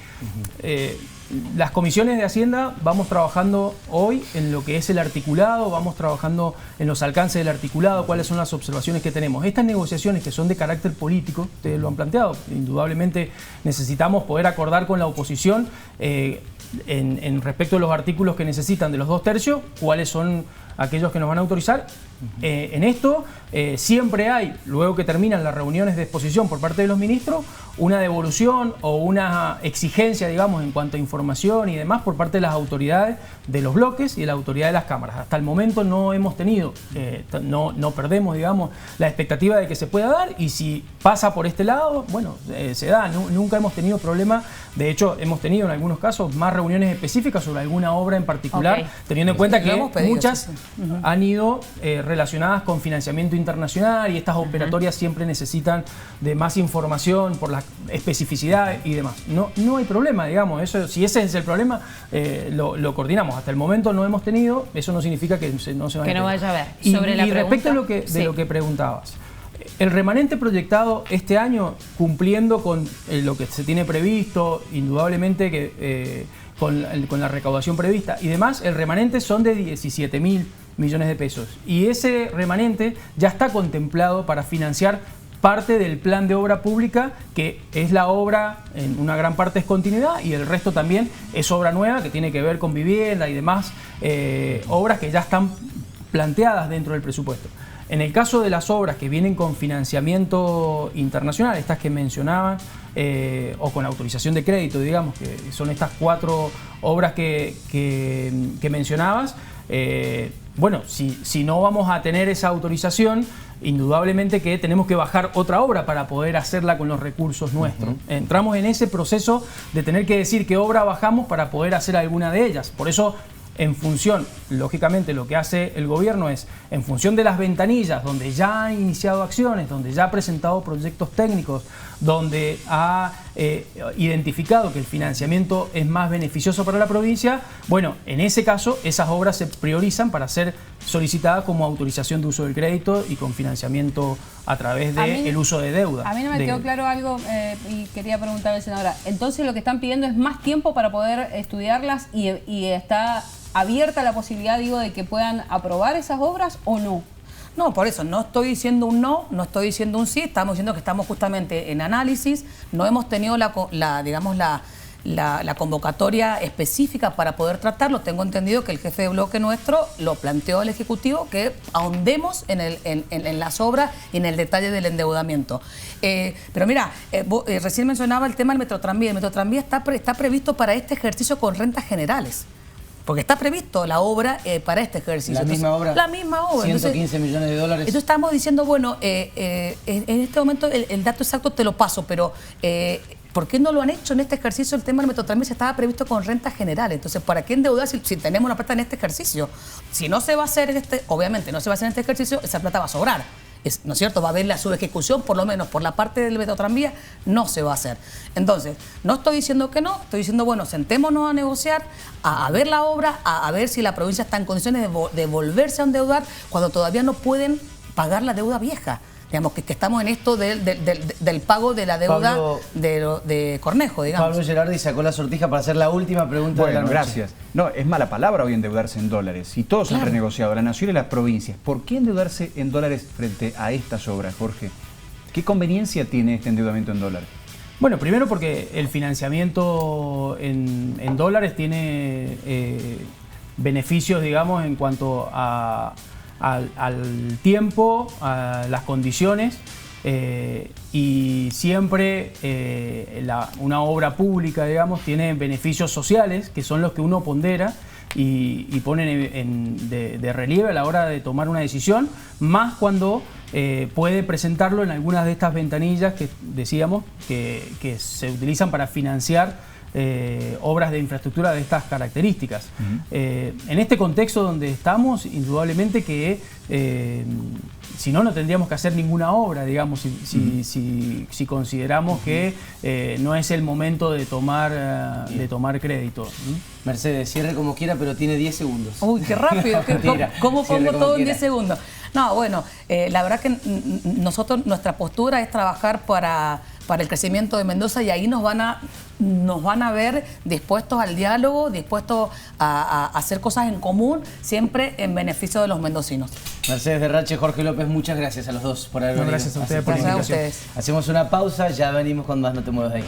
las comisiones de Hacienda vamos trabajando hoy en lo que es el articulado, vamos trabajando en los alcances del articulado, cuáles son las observaciones que tenemos. Estas negociaciones que son de carácter político, ustedes lo han planteado, indudablemente necesitamos poder acordar con la oposición en respecto a los artículos que necesitan de los 2/3, cuáles son aquellos que nos van a autorizar. En esto siempre hay, luego que terminan las reuniones de exposición por parte de los ministros, una devolución o una exigencia, digamos, en cuanto a información y demás por parte de las autoridades de los bloques y de la autoridad de las cámaras. Hasta el momento no hemos tenido, no perdemos, digamos, la expectativa de que se pueda dar, y si pasa por este lado, bueno, se da. Nunca hemos tenido problema. De hecho, hemos tenido en algunos casos más reuniones específicas sobre alguna obra en particular, teniendo en cuenta que muchas han ido relacionadas con financiamiento internacional, y estas operatorias siempre necesitan de más información por la especificidad y demás. No hay problema, digamos, eso, si ese es el problema, lo coordinamos. Hasta el momento no hemos tenido, eso no significa que no se vaya a no vaya a ver. Y respecto a lo que preguntabas, el remanente proyectado este año, cumpliendo con lo que se tiene previsto, indudablemente que con la recaudación prevista y demás, el remanente son de 17.000 millones de pesos. Y ese remanente ya está contemplado para financiar parte del plan de obra pública, que es la obra, en una gran parte es continuidad, y el resto también es obra nueva, que tiene que ver con vivienda y demás, obras que ya están planteadas dentro del presupuesto. En el caso de las obras que vienen con financiamiento internacional, estas que mencionaban, o con autorización de crédito, digamos, que son estas 4 obras que mencionabas, bueno, si no vamos a tener esa autorización, indudablemente que tenemos que bajar otra obra para poder hacerla con los recursos nuestros. Entramos en ese proceso de tener que decir qué obra bajamos para poder hacer alguna de ellas. Por eso, en función, lógicamente lo que hace el gobierno es, en función de las ventanillas, donde ya ha iniciado acciones, donde ya ha presentado proyectos técnicos, donde ha identificado que el financiamiento es más beneficioso para la provincia, bueno, en ese caso esas obras se priorizan para ser solicitadas como autorización de uso del crédito y con financiamiento a través del uso de deuda. A mí no me quedó claro algo y quería preguntarle, senadora. Entonces lo que están pidiendo es más tiempo para poder estudiarlas y está abierta la posibilidad, digo, de que puedan aprobar esas obras o no. No, por eso, no estoy diciendo un no estoy diciendo un sí, estamos diciendo que estamos justamente en análisis, no hemos tenido la convocatoria específica para poder tratarlo. Tengo entendido que el jefe de bloque nuestro lo planteó al Ejecutivo, que ahondemos en las obras y en el detalle del endeudamiento. Pero mira, recién mencionaba el tema del Metrotranvía. El Metrotranvía está previsto para este ejercicio con rentas generales. porque está previsto la obra para este ejercicio. ¿La misma obra? La misma obra. 115 millones de dólares. Entonces estamos diciendo, bueno, en este momento el dato exacto te lo paso, pero ¿por qué no lo han hecho en este ejercicio? El tema del Metrotranvía estaba previsto con renta general. Entonces, ¿para qué endeudar si tenemos la plata en este ejercicio? Si no se va a hacer obviamente no se va a hacer en este ejercicio, esa plata va a sobrar. ¿No es cierto? Va a haber la subejecución, por lo menos por la parte del Metrotranvía, no se va a hacer. Entonces, no estoy diciendo que no, estoy diciendo, bueno, sentémonos a negociar, a ver la obra, a ver si la provincia está en condiciones de volverse a endeudar cuando todavía no pueden pagar la deuda vieja. Digamos que estamos en esto del pago de la deuda de Cornejo, digamos. Pablo Gerardi sacó la sortija para hacer la última pregunta de la noche. Gracias. No, es mala palabra hoy endeudarse en dólares. Y todos han renegociado, la nación y las provincias. ¿Por qué endeudarse en dólares frente a estas obras, Jorge? ¿Qué conveniencia tiene este endeudamiento en dólares? Bueno, primero porque el financiamiento en dólares tiene beneficios, digamos, en cuanto al tiempo, a las condiciones, y siempre una obra pública, digamos, tiene beneficios sociales que son los que uno pondera y ponen de relieve a la hora de tomar una decisión, más cuando puede presentarlo en algunas de estas ventanillas que decíamos que se utilizan para financiar obras de infraestructura de estas características. En este contexto donde estamos, indudablemente que si no tendríamos que hacer ninguna obra, digamos, si consideramos que no es el momento de tomar crédito. Mercedes, cierre como quiera, pero tiene 10 segundos. Uy, qué rápido. ¿Cómo pongo todo en 10 segundos? No, bueno, la verdad que nuestra postura es trabajar para el crecimiento de Mendoza, y ahí nos van a ver dispuestos al diálogo, dispuestos a hacer cosas en común, siempre en beneficio de los mendocinos. Mercedes Derrache, Jorge López, muchas gracias a los dos por haber venido. Gracias a ustedes por la invitación. Hacemos una pausa, ya venimos con más, no te muevas de ahí.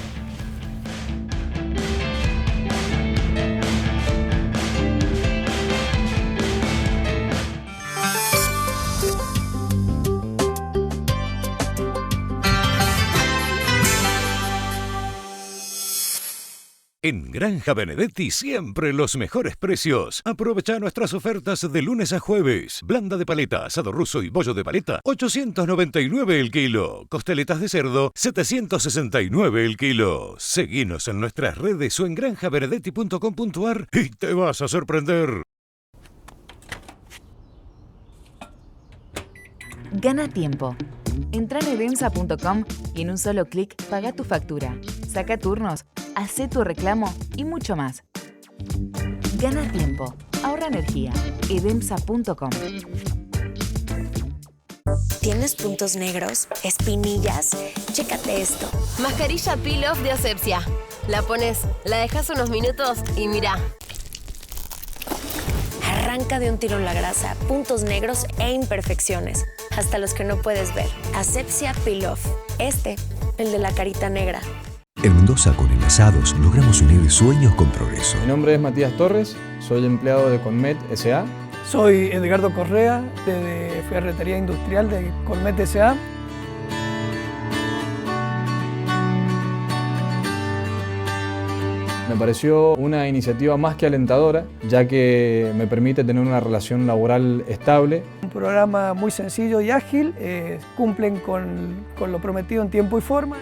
En Granja Benedetti siempre los mejores precios. Aprovecha nuestras ofertas de lunes a jueves. Blanda de paleta, asado ruso y bollo de paleta, 899 el kilo. Costeletas de cerdo, 769 el kilo. Seguinos en nuestras redes o en granjabenedetti.com.ar y te vas a sorprender. Gana tiempo. Entra en edemsa.com y en un solo clic paga tu factura, saca turnos, hace tu reclamo y mucho más. Gana tiempo, ahorra energía. edemsa.com. ¿Tienes puntos negros? ¿Espinillas? Chécate esto. Mascarilla Peel Off de Asepsia. La pones, la dejas unos minutos y mira. Arranca de un tirón la grasa, puntos negros e imperfecciones, hasta los que no puedes ver. Asepsia Peel Off. El de la carita negra. En Mendoza, con Enlazados, logramos unir sueños con progreso. Mi nombre es Matías Torres, soy empleado de Colmet S.A. Soy Edgardo Correa, de Ferretería Industrial de Colmet S.A. Me pareció una iniciativa más que alentadora, ya que me permite tener una relación laboral estable. Un programa muy sencillo y ágil, cumplen con lo prometido en tiempo y forma.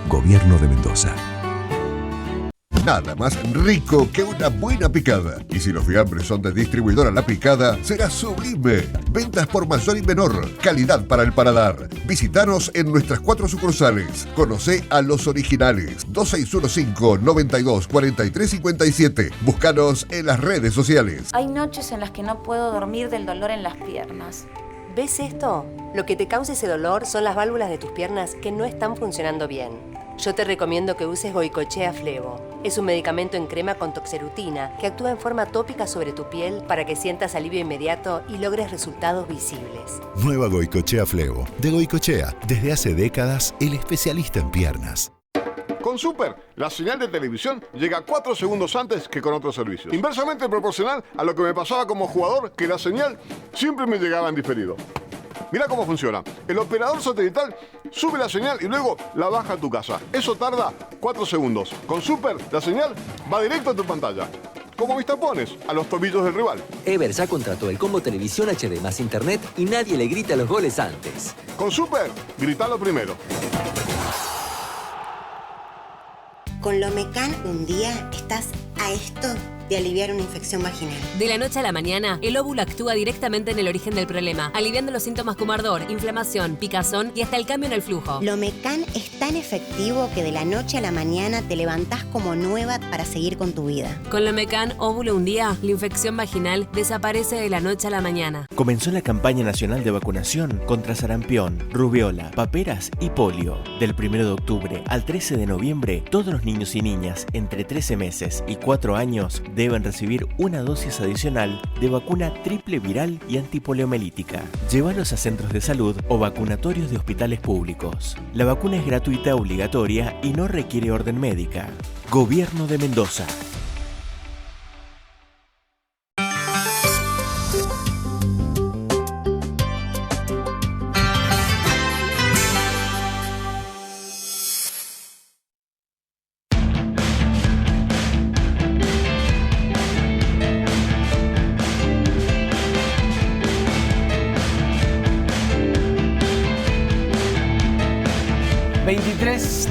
Gobierno de Mendoza. Nada más rico que una buena picada. Y si los fiambres son de distribuidora La Picada, será sublime. Ventas por mayor y menor. Calidad para el paladar. Visítanos en nuestras 4 sucursales. Conocé a los originales. 2615-924357. Búscanos en las redes sociales. Hay noches en las que no puedo dormir del dolor en las piernas. ¿Ves esto? Lo que te causa ese dolor son las válvulas de tus piernas que no están funcionando bien. Yo te recomiendo que uses Goicochea Flevo. Es un medicamento en crema con toxerutina que actúa en forma tópica sobre tu piel para que sientas alivio inmediato y logres resultados visibles. Nueva Goicochea Flevo. De Goicochea, desde hace décadas, el especialista en piernas. Con Super, la señal de televisión llega 4 segundos antes que con otros servicios. Inversamente proporcional a lo que me pasaba como jugador, que la señal siempre me llegaba en diferido. Mira cómo funciona. El operador satelital sube la señal y luego la baja a tu casa. Eso tarda 4 segundos. Con Super, la señal va directo a tu pantalla. Como mis tapones, a los tobillos del rival. Ever ya contrató el combo televisión HD más internet y nadie le grita los goles antes. Con Super, gritalo primero. Con Lomecan un día estás a esto de aliviar una infección vaginal. De la noche a la mañana, el óvulo actúa directamente en el origen del problema, aliviando los síntomas como ardor, inflamación, picazón y hasta el cambio en el flujo. Lomecan es tan efectivo que de la noche a la mañana te levantás como nueva para seguir con tu vida. Con Lomecan óvulo un día, la infección vaginal desaparece de la noche a la mañana. Comenzó la campaña nacional de vacunación contra sarampión, rubiola, paperas y polio. Del 1 de octubre al 13 de noviembre, todos los niños y niñas entre 13 meses y 4 años deben recibir una dosis adicional de vacuna triple viral y antipoliomelítica. Llévalos a centros de salud o vacunatorios de hospitales públicos. La vacuna es gratuita, obligatoria y no requiere orden médica. Gobierno de Mendoza.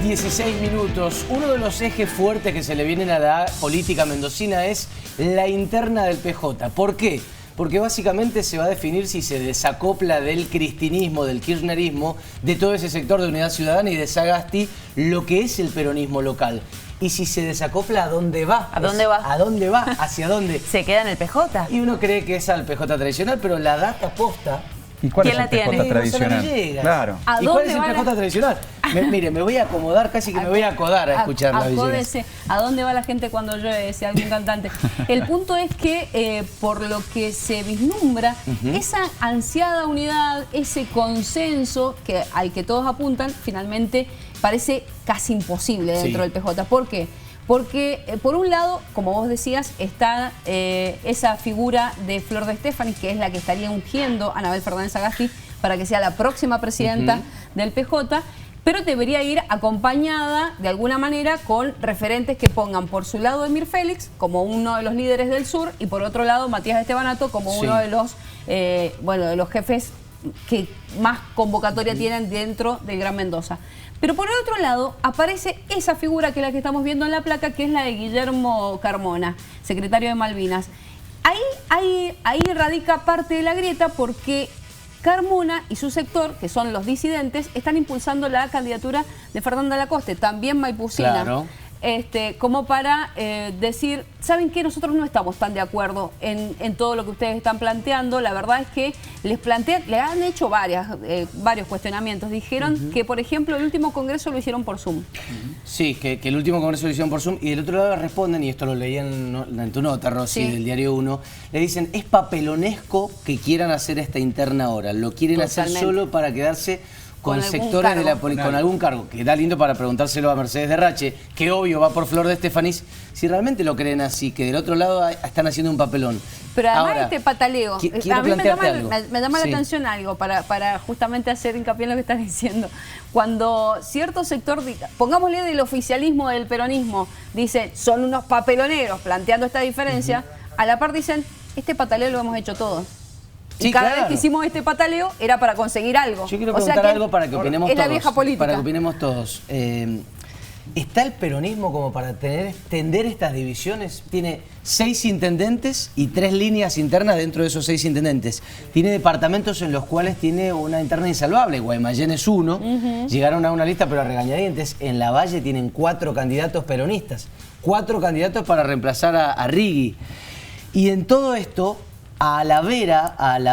...16 Uno de los ejes fuertes que se le vienen a la política mendocina es la interna del PJ. ¿Por qué? Porque básicamente se va a definir si se desacopla del cristinismo, del kirchnerismo, de todo ese sector de Unidad Ciudadana y de Sagasti, lo que es el peronismo local. Y si se desacopla, ¿a dónde va? ¿A dónde va? ¿A dónde va? ¿Hacia dónde? Se queda en el PJ. Y uno cree que es al PJ tradicional, pero la data posta... ¿Y cuál es ¿Quién el la tiene? PJ tradicional? Claro. ¿Y cuál es el PJ tradicional? Mire, me voy a acomodar, casi que me voy a acodar a escuchar la Villegas. ¿A dónde va la gente cuando llueve? Decía algún cantante. El punto es que, por lo que se vislumbra, esa ansiada unidad, ese consenso al que todos apuntan, finalmente parece casi imposible dentro del PJ. ¿Por qué? Porque, por un lado, como vos decías, está esa figura de Flor de Estéfanis, que es la que estaría ungiendo a Anabel Fernández Sagasti para que sea la próxima presidenta del PJ, pero debería ir acompañada, de alguna manera, con referentes que pongan por su lado Emir Félix, como uno de los líderes del sur, y por otro lado Matías Estebanato, como uno de los jefes que más convocatoria tienen dentro del Gran Mendoza. Pero por el otro lado aparece esa figura que es la que estamos viendo en la placa, que es la de Guillermo Carmona, secretario de Malvinas. Ahí radica parte de la grieta, porque Carmona y su sector, que son los disidentes, están impulsando la candidatura de Fernanda Lacoste, también maipucina. Claro. Como para decir, ¿saben qué? Nosotros no estamos tan de acuerdo en todo lo que ustedes están planteando. La verdad es que le han hecho varios cuestionamientos. Dijeron que, por ejemplo, el último congreso lo hicieron por Zoom. Sí, que el último congreso lo hicieron por Zoom. Y del otro lado responden, y esto lo leí en tu nota, Rosy, del Diario 1, le dicen, es papelonesco que quieran hacer esta interna ahora. Lo quieren hacer solo para quedarse con sectores de la política, con algún cargo, que da lindo para preguntárselo a Mercedes Derrache, que obvio va por Flor de Estéfanis, si realmente lo creen así, que del otro lado están haciendo un papelón. Pero además ahora, pataleó, a mí me llama la atención algo para justamente hacer hincapié en lo que estás diciendo. Cuando cierto sector, pongámosle del oficialismo, del peronismo, dice, son unos papeloneros planteando esta diferencia, a la par dicen, este pataleo lo hemos hecho todos. Y cada vez que hicimos este pataleo era para conseguir algo. Yo quiero preguntar algo para que opinemos todos. Es la vieja política. Para que opinemos todos. ¿Está el peronismo como para tender estas divisiones? Tiene 6 intendentes y 3 líneas internas dentro de esos 6 intendentes. Tiene departamentos en los cuales tiene una interna insalvable. Guaymallén es uno. Llegaron a una lista pero a regañadientes. En La Valle tienen 4 candidatos peronistas. 4 candidatos para reemplazar a Rigui. Y en todo esto, a la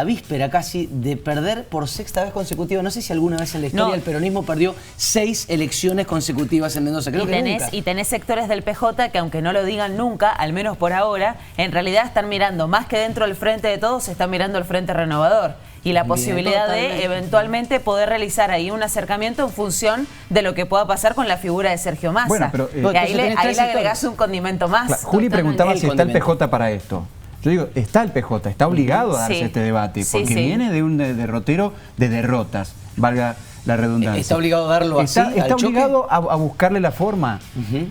víspera casi de perder por 6ª vez consecutiva. No sé si alguna vez en la historia el peronismo perdió 6 elecciones consecutivas en Mendoza. Creo que nunca. Y tenés sectores del PJ que, aunque no lo digan nunca, al menos por ahora, en realidad están mirando, más que dentro del Frente de Todos, están mirando el Frente Renovador. Y la posibilidad de eventualmente poder realizar ahí un acercamiento en función de lo que pueda pasar con la figura de Sergio Massa. Bueno, pero, ahí le agregás un condimento más. Juli preguntaba si está el PJ para esto. Yo digo, está el PJ, está obligado a darse este debate, porque viene de un derrotero de derrotas, valga la redundancia. ¿Está obligado a darlo así? Está obligado a buscarle la forma,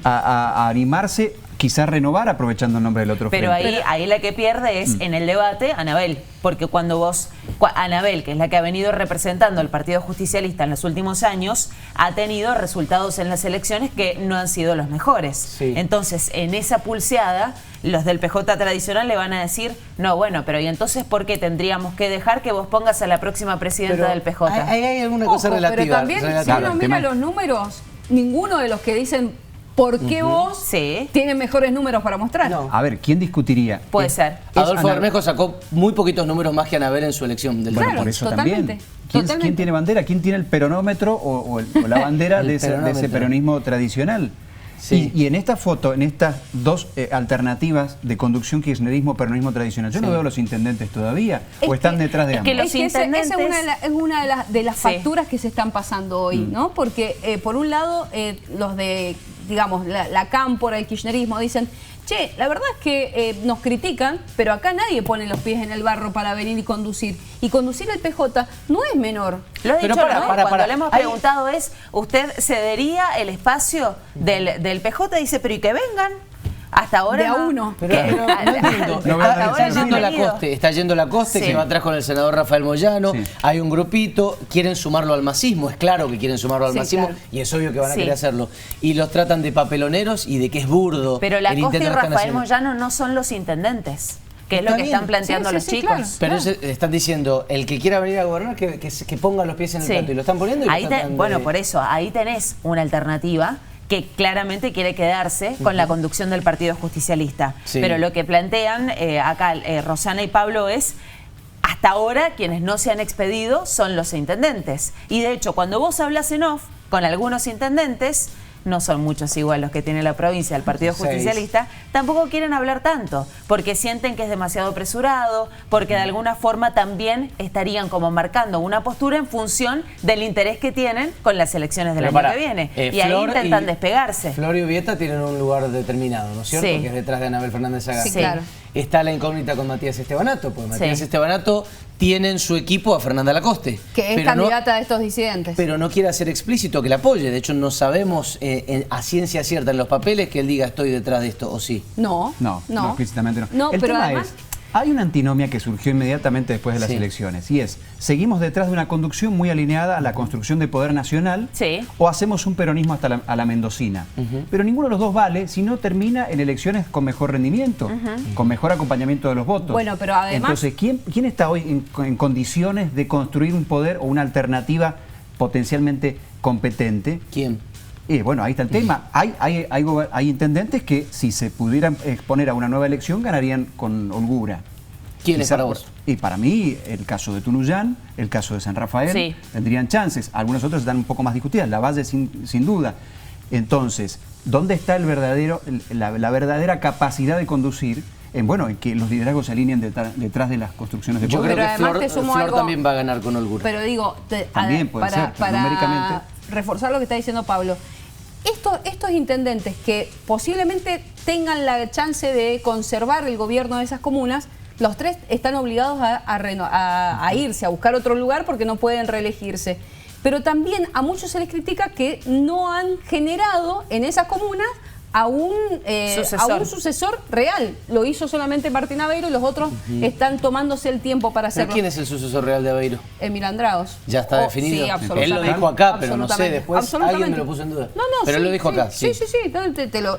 a animarse, quizás renovar aprovechando el nombre del otro Pero frente. ahí la que pierde es en el debate Anabel, porque cuando Anabel, que es la que ha venido representando al Partido Justicialista en los últimos años, ha tenido resultados en las elecciones que no han sido los mejores. Sí. Entonces, en esa pulseada, los del PJ tradicional le van a decir, no, bueno, pero ¿y entonces por qué tendríamos que dejar que vos pongas a la próxima presidenta del PJ? Hay alguna cosa relativa. Pero también, si uno mira los números, ninguno de los que dicen ¿por qué vos tienen mejores números para mostrar? A ver, ¿quién discutiría? Puede ser. Adolfo Bermejo sacó muy poquitos números más que Anabel en su elección. Bueno, por eso también. ¿Quién tiene bandera? ¿Quién tiene el peronómetro o la bandera de ese peronismo tradicional? Sí. Y en esta foto, en estas dos alternativas de conducción, kirchnerismo, peronismo tradicional, yo no veo a los intendentes todavía, o están detrás de ambos. Esa es una de las facturas que se están pasando hoy, ¿no? Porque por un lado, los de, digamos, la cámpora, el kirchnerismo, dicen, che, la verdad es que nos critican, pero acá nadie pone los pies en el barro para venir y conducir. Y conducir el PJ no es menor. Lo he dicho, cuando le hemos preguntado es, ¿usted cedería el espacio del PJ? Dice, pero ¿y que vengan? Hasta ahora de a uno. Pero no entiendo. Está yendo Lacoste, que va atrás con el senador Rafael Moyano. Hay un grupito, quieren sumarlo al masismo. Es claro que quieren sumarlo al masismo y es obvio que van a querer hacerlo. Y los tratan de papeloneros y de que es burdo. Pero Lacoste y Rafael Moyano no son los intendentes, que es lo que están planteando los chicos. Claro. Pero están diciendo, el que quiera venir a gobernar, que ponga los pies en el plato. Y lo están poniendo. Y bueno, por eso, ahí tenés una alternativa que claramente quiere quedarse con la conducción del Partido Justicialista. Pero lo que plantean acá Rosana y Pablo es, hasta ahora quienes no se han expedido son los intendentes. Y de hecho, cuando vos hablas en off con algunos intendentes, no son muchos igual los que tiene la provincia del Partido Justicialista, tampoco quieren hablar tanto, porque sienten que es demasiado apresurado, porque de alguna forma también estarían como marcando una postura en función del interés que tienen con las elecciones del año que viene. Y ahí intentan despegarse. Flor y Vieta tienen un lugar determinado, ¿no es cierto? Que es detrás de Anabel Fernández Agá. Sí, claro. Está la incógnita con Matías Estebanato, porque Matías Estebanato tiene en su equipo a Fernanda Lacoste. Que es candidata de estos disidentes. Pero no quiere hacer explícito que la apoye. De hecho, no sabemos a ciencia cierta en los papeles que él diga estoy detrás de esto, ¿o sí? No, explícitamente no. El pero tema además, hay una antinomia que surgió inmediatamente después de las elecciones, y es, seguimos detrás de una conducción muy alineada a la construcción de poder nacional, o hacemos un peronismo hasta a la mendocina. Pero ninguno de los dos vale si no termina en elecciones con mejor rendimiento, con mejor acompañamiento de los votos. Bueno, pero además... Entonces, ¿quién está hoy en condiciones de construir un poder o una alternativa potencialmente competente? ¿Quién? Y bueno, ahí está el tema. Hay intendentes que si se pudieran exponer a una nueva elección ganarían con holgura. ¿Quién es para vos? Y para mí, el caso de Tunuyán, el caso de San Rafael, tendrían chances. Algunos otros están un poco más discutidas. La Valle sin duda. Entonces, ¿dónde está la verdadera capacidad de conducir? En que los liderazgos se alineen detrás de las construcciones de poder. Yo creo que Flor también va a ganar con holgura. Pero digo, también puede ser, numéricamente. Reforzar lo que está diciendo Pablo, estos intendentes que posiblemente tengan la chance de conservar el gobierno de esas comunas, los tres están obligados a irse, a buscar otro lugar porque no pueden reelegirse. Pero también a muchos se les critica que no han generado en esas comunas a un sucesor real. Lo hizo solamente Martín Aveiro y los otros están tomándose el tiempo para hacerlo. ¿Quién es el sucesor real de Aveiro? Emil Andraos. ¿Ya está definido? Sí, absolutamente. Él lo dijo acá, pero no sé, después alguien me lo puso en duda. No, pero él lo dijo acá. Sí,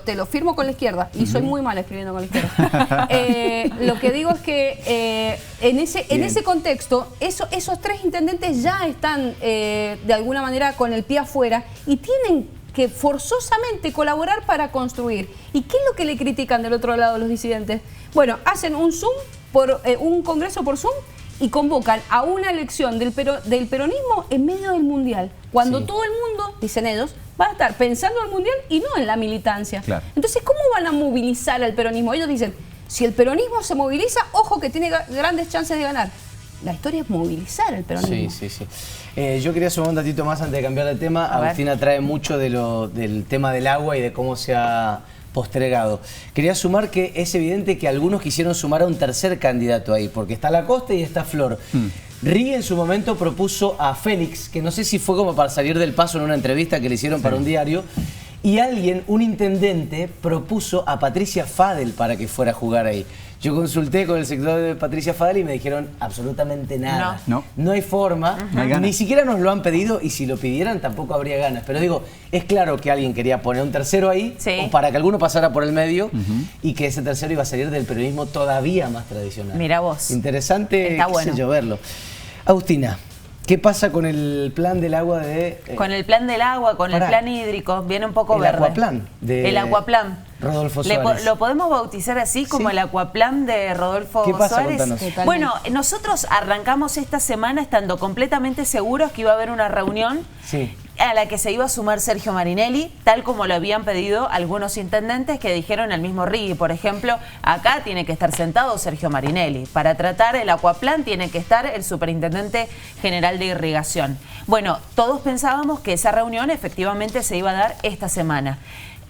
te lo firmo con la izquierda. Y soy muy mala escribiendo con la izquierda. Lo que digo es que en ese contexto, esos tres intendentes ya están de alguna manera con el pie afuera y tienen que forzosamente colaborar para construir. ¿Y qué es lo que le critican del otro lado los disidentes? Bueno, hacen un un congreso por Zoom y convocan a una elección del peronismo en medio del mundial, cuando todo el mundo, dicen ellos, va a estar pensando en el mundial y no en la militancia. Claro. Entonces, ¿cómo van a movilizar al peronismo? Ellos dicen, si el peronismo se moviliza, ojo que tiene grandes chances de ganar. La historia es movilizar el peronismo. Sí. Yo quería sumar un datito más antes de cambiar de tema. Agustina trae mucho del tema del agua y de cómo se ha postergado. Quería sumar que es evidente que algunos quisieron sumar a un tercer candidato ahí, porque está Lacoste y está Flor. Rie en su momento propuso a Félix, que no sé si fue como para salir del paso en una entrevista que le hicieron para un diario, y alguien, un intendente, propuso a Patricia Fadel para que fuera a jugar ahí. Yo consulté con el sector de Patricia Fadel y me dijeron absolutamente nada. No hay forma, ni siquiera nos lo han pedido, y si lo pidieran tampoco habría ganas. Pero digo, es claro que alguien quería poner un tercero ahí, o para que alguno pasara por el medio, y que ese tercero iba a salir del periodismo todavía más tradicional. Mira vos. Interesante, qué sé yo, verlo. Agustina, ¿qué pasa con el plan del agua de...? Con el plan del agua, con el plan hídrico, viene un poco verde. El Aquaplan. El Aquaplan. Rodolfo Suárez. ¿Lo podemos bautizar así como el Aquaplan de Rodolfo ¿Qué pasa? Suárez? Contanos. Bueno, nosotros arrancamos esta semana estando completamente seguros que iba a haber una reunión a la que se iba a sumar Sergio Marinelli, tal como lo habían pedido algunos intendentes que dijeron el mismo Rie. Por ejemplo, acá tiene que estar sentado Sergio Marinelli. Para tratar el Aquaplan tiene que estar el superintendente general de irrigación. Bueno, todos pensábamos que esa reunión efectivamente se iba a dar esta semana.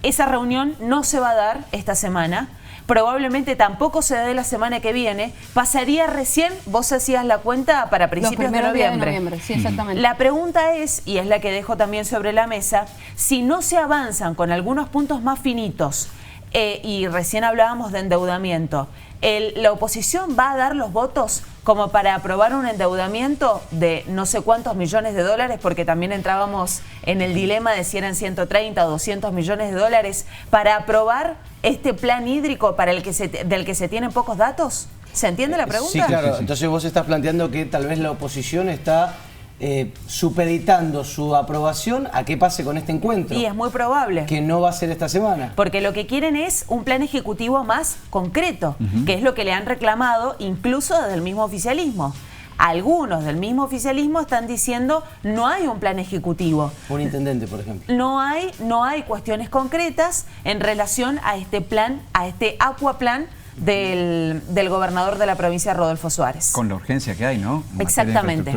Esa reunión no se va a dar esta semana, probablemente tampoco se dé la semana que viene, pasaría recién, vos hacías la cuenta para principios de noviembre. Sí, exactamente. La pregunta es, y es la que dejo también sobre la mesa, si no se avanzan con algunos puntos más finitos, y recién hablábamos de endeudamiento, ¿la oposición va a dar los votos como para aprobar un endeudamiento de no sé cuántos millones de dólares? Porque también entrábamos en el dilema de si eran 130 o 200 millones de dólares para aprobar este plan hídrico para del que se tienen pocos datos. ¿Se entiende la pregunta? Sí, claro. Entonces vos estás planteando que tal vez la oposición está supeditando su aprobación a qué pase con este encuentro. Y es muy probable. Que no va a ser esta semana. Porque lo que quieren es un plan ejecutivo más concreto, que es lo que le han reclamado incluso desde el mismo oficialismo. Algunos del mismo oficialismo están diciendo no hay un plan ejecutivo. Un intendente, por ejemplo. No hay cuestiones concretas en relación a este plan, a este Aquaplan del gobernador de la provincia, Rodolfo Suárez. Con la urgencia que hay, ¿no? Exactamente.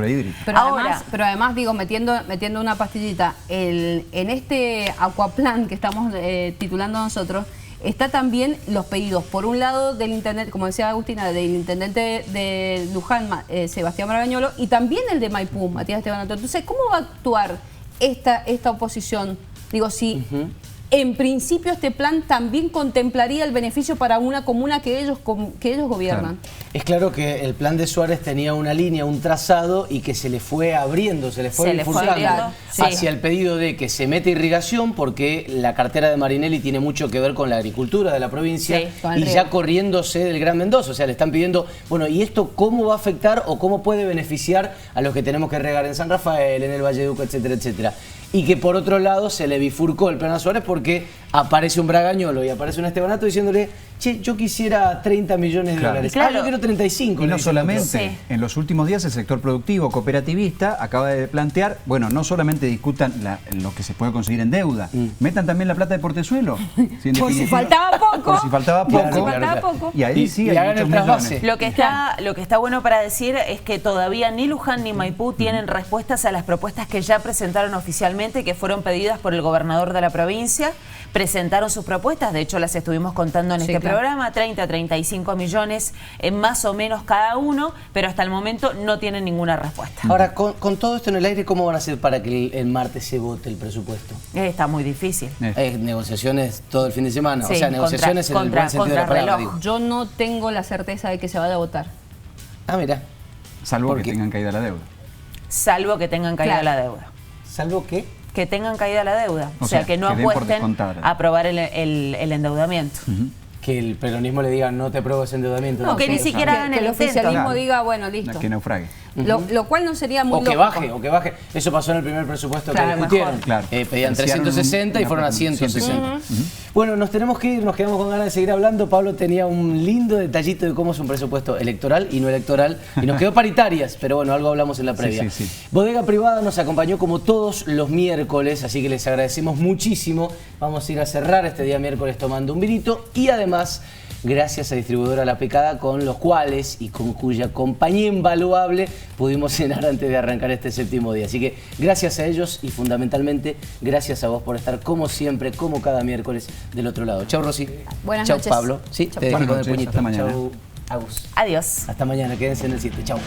Pero además, digo, metiendo una pastillita, en este Aquaplan que estamos titulando nosotros, está también los pedidos, por un lado del intendente, como decía Agustina, del intendente de Luján, Sebastián Maragañolo, y también el de Maipú, Matías Esteban. Entonces, ¿cómo va a actuar esta oposición? Digo, si en principio este plan también contemplaría el beneficio para una comuna que ellos gobiernan. Claro. Es claro que el plan de Suárez tenía una línea, un trazado, y que se le fue abriendo, se le fue bifurcando hacia el pedido de que se meta irrigación, porque la cartera de Marinelli tiene mucho que ver con la agricultura de la provincia, y ya corriéndose del Gran Mendoza. O sea, le están pidiendo, bueno, ¿y esto cómo va a afectar o cómo puede beneficiar a los que tenemos que regar en San Rafael, en el Valleduco, etcétera, etcétera? Y que por otro lado se le bifurcó el plan a Suárez porque aparece un Bragañolo y aparece un Estebanato diciéndole, che, yo quisiera 30 millones de dólares. Claro. Yo quiero 35. Y no solamente, en los últimos días el sector productivo cooperativista acaba de plantear, bueno, no solamente discutan lo que se puede conseguir en deuda, metan también la plata de Portezuelo. Por si faltaba poco. Por si faltaba poco. Y ahí sí hay muchos millones. Lo que está bueno para decir es que todavía ni Luján ni Maipú tienen respuestas a las propuestas que ya presentaron oficialmente, que fueron pedidas por el gobernador de la provincia. Presentaron sus propuestas, de hecho las estuvimos contando en este programa, 30 a 35 millones más o menos cada uno, pero hasta el momento no tienen ninguna respuesta. Ahora, con todo esto en el aire, ¿cómo van a hacer para que el martes se vote el presupuesto? Está muy difícil. Negociaciones todo el fin de semana, o sea, negociaciones en el buen sentido de la palabra. Yo no tengo la certeza de que se vaya a votar. Ah, mira. Salvo que tengan caída la deuda. Salvo que tengan caída la deuda. ¿Salvo qué? Que tengan caída la deuda, o sea, que no apuesten a aprobar el endeudamiento. Que el peronismo le diga no te apruebo ese endeudamiento. No, que ni siquiera hagan el oficialismo diga, bueno, listo. Que naufrague. Lo cual no sería muy lógico. O que baje. Eso pasó en el primer presupuesto que discutieron. Pedían 360 y fueron a 160. Bueno, nos tenemos que ir, nos quedamos con ganas de seguir hablando. Pablo tenía un lindo detallito de cómo es un presupuesto electoral y no electoral. Y nos quedó paritarias, pero bueno, algo hablamos en la previa. Bodega Privada nos acompañó como todos los miércoles, así que les agradecemos muchísimo. Vamos a ir a cerrar este día miércoles tomando un vinito y además gracias a Distribuidora La Picada, con los cuales y con cuya compañía invaluable pudimos cenar antes de arrancar este 7º día. Así que gracias a ellos y fundamentalmente gracias a vos por estar como siempre, como cada miércoles del otro lado. Chau, Rosy. Buenas Chau, noches. Pablo. Sí, Chau, te dejo Pablo. con el puñito. Hasta mañana. Chau, Agus. Adiós. Hasta mañana, quédense en el 7. Chau.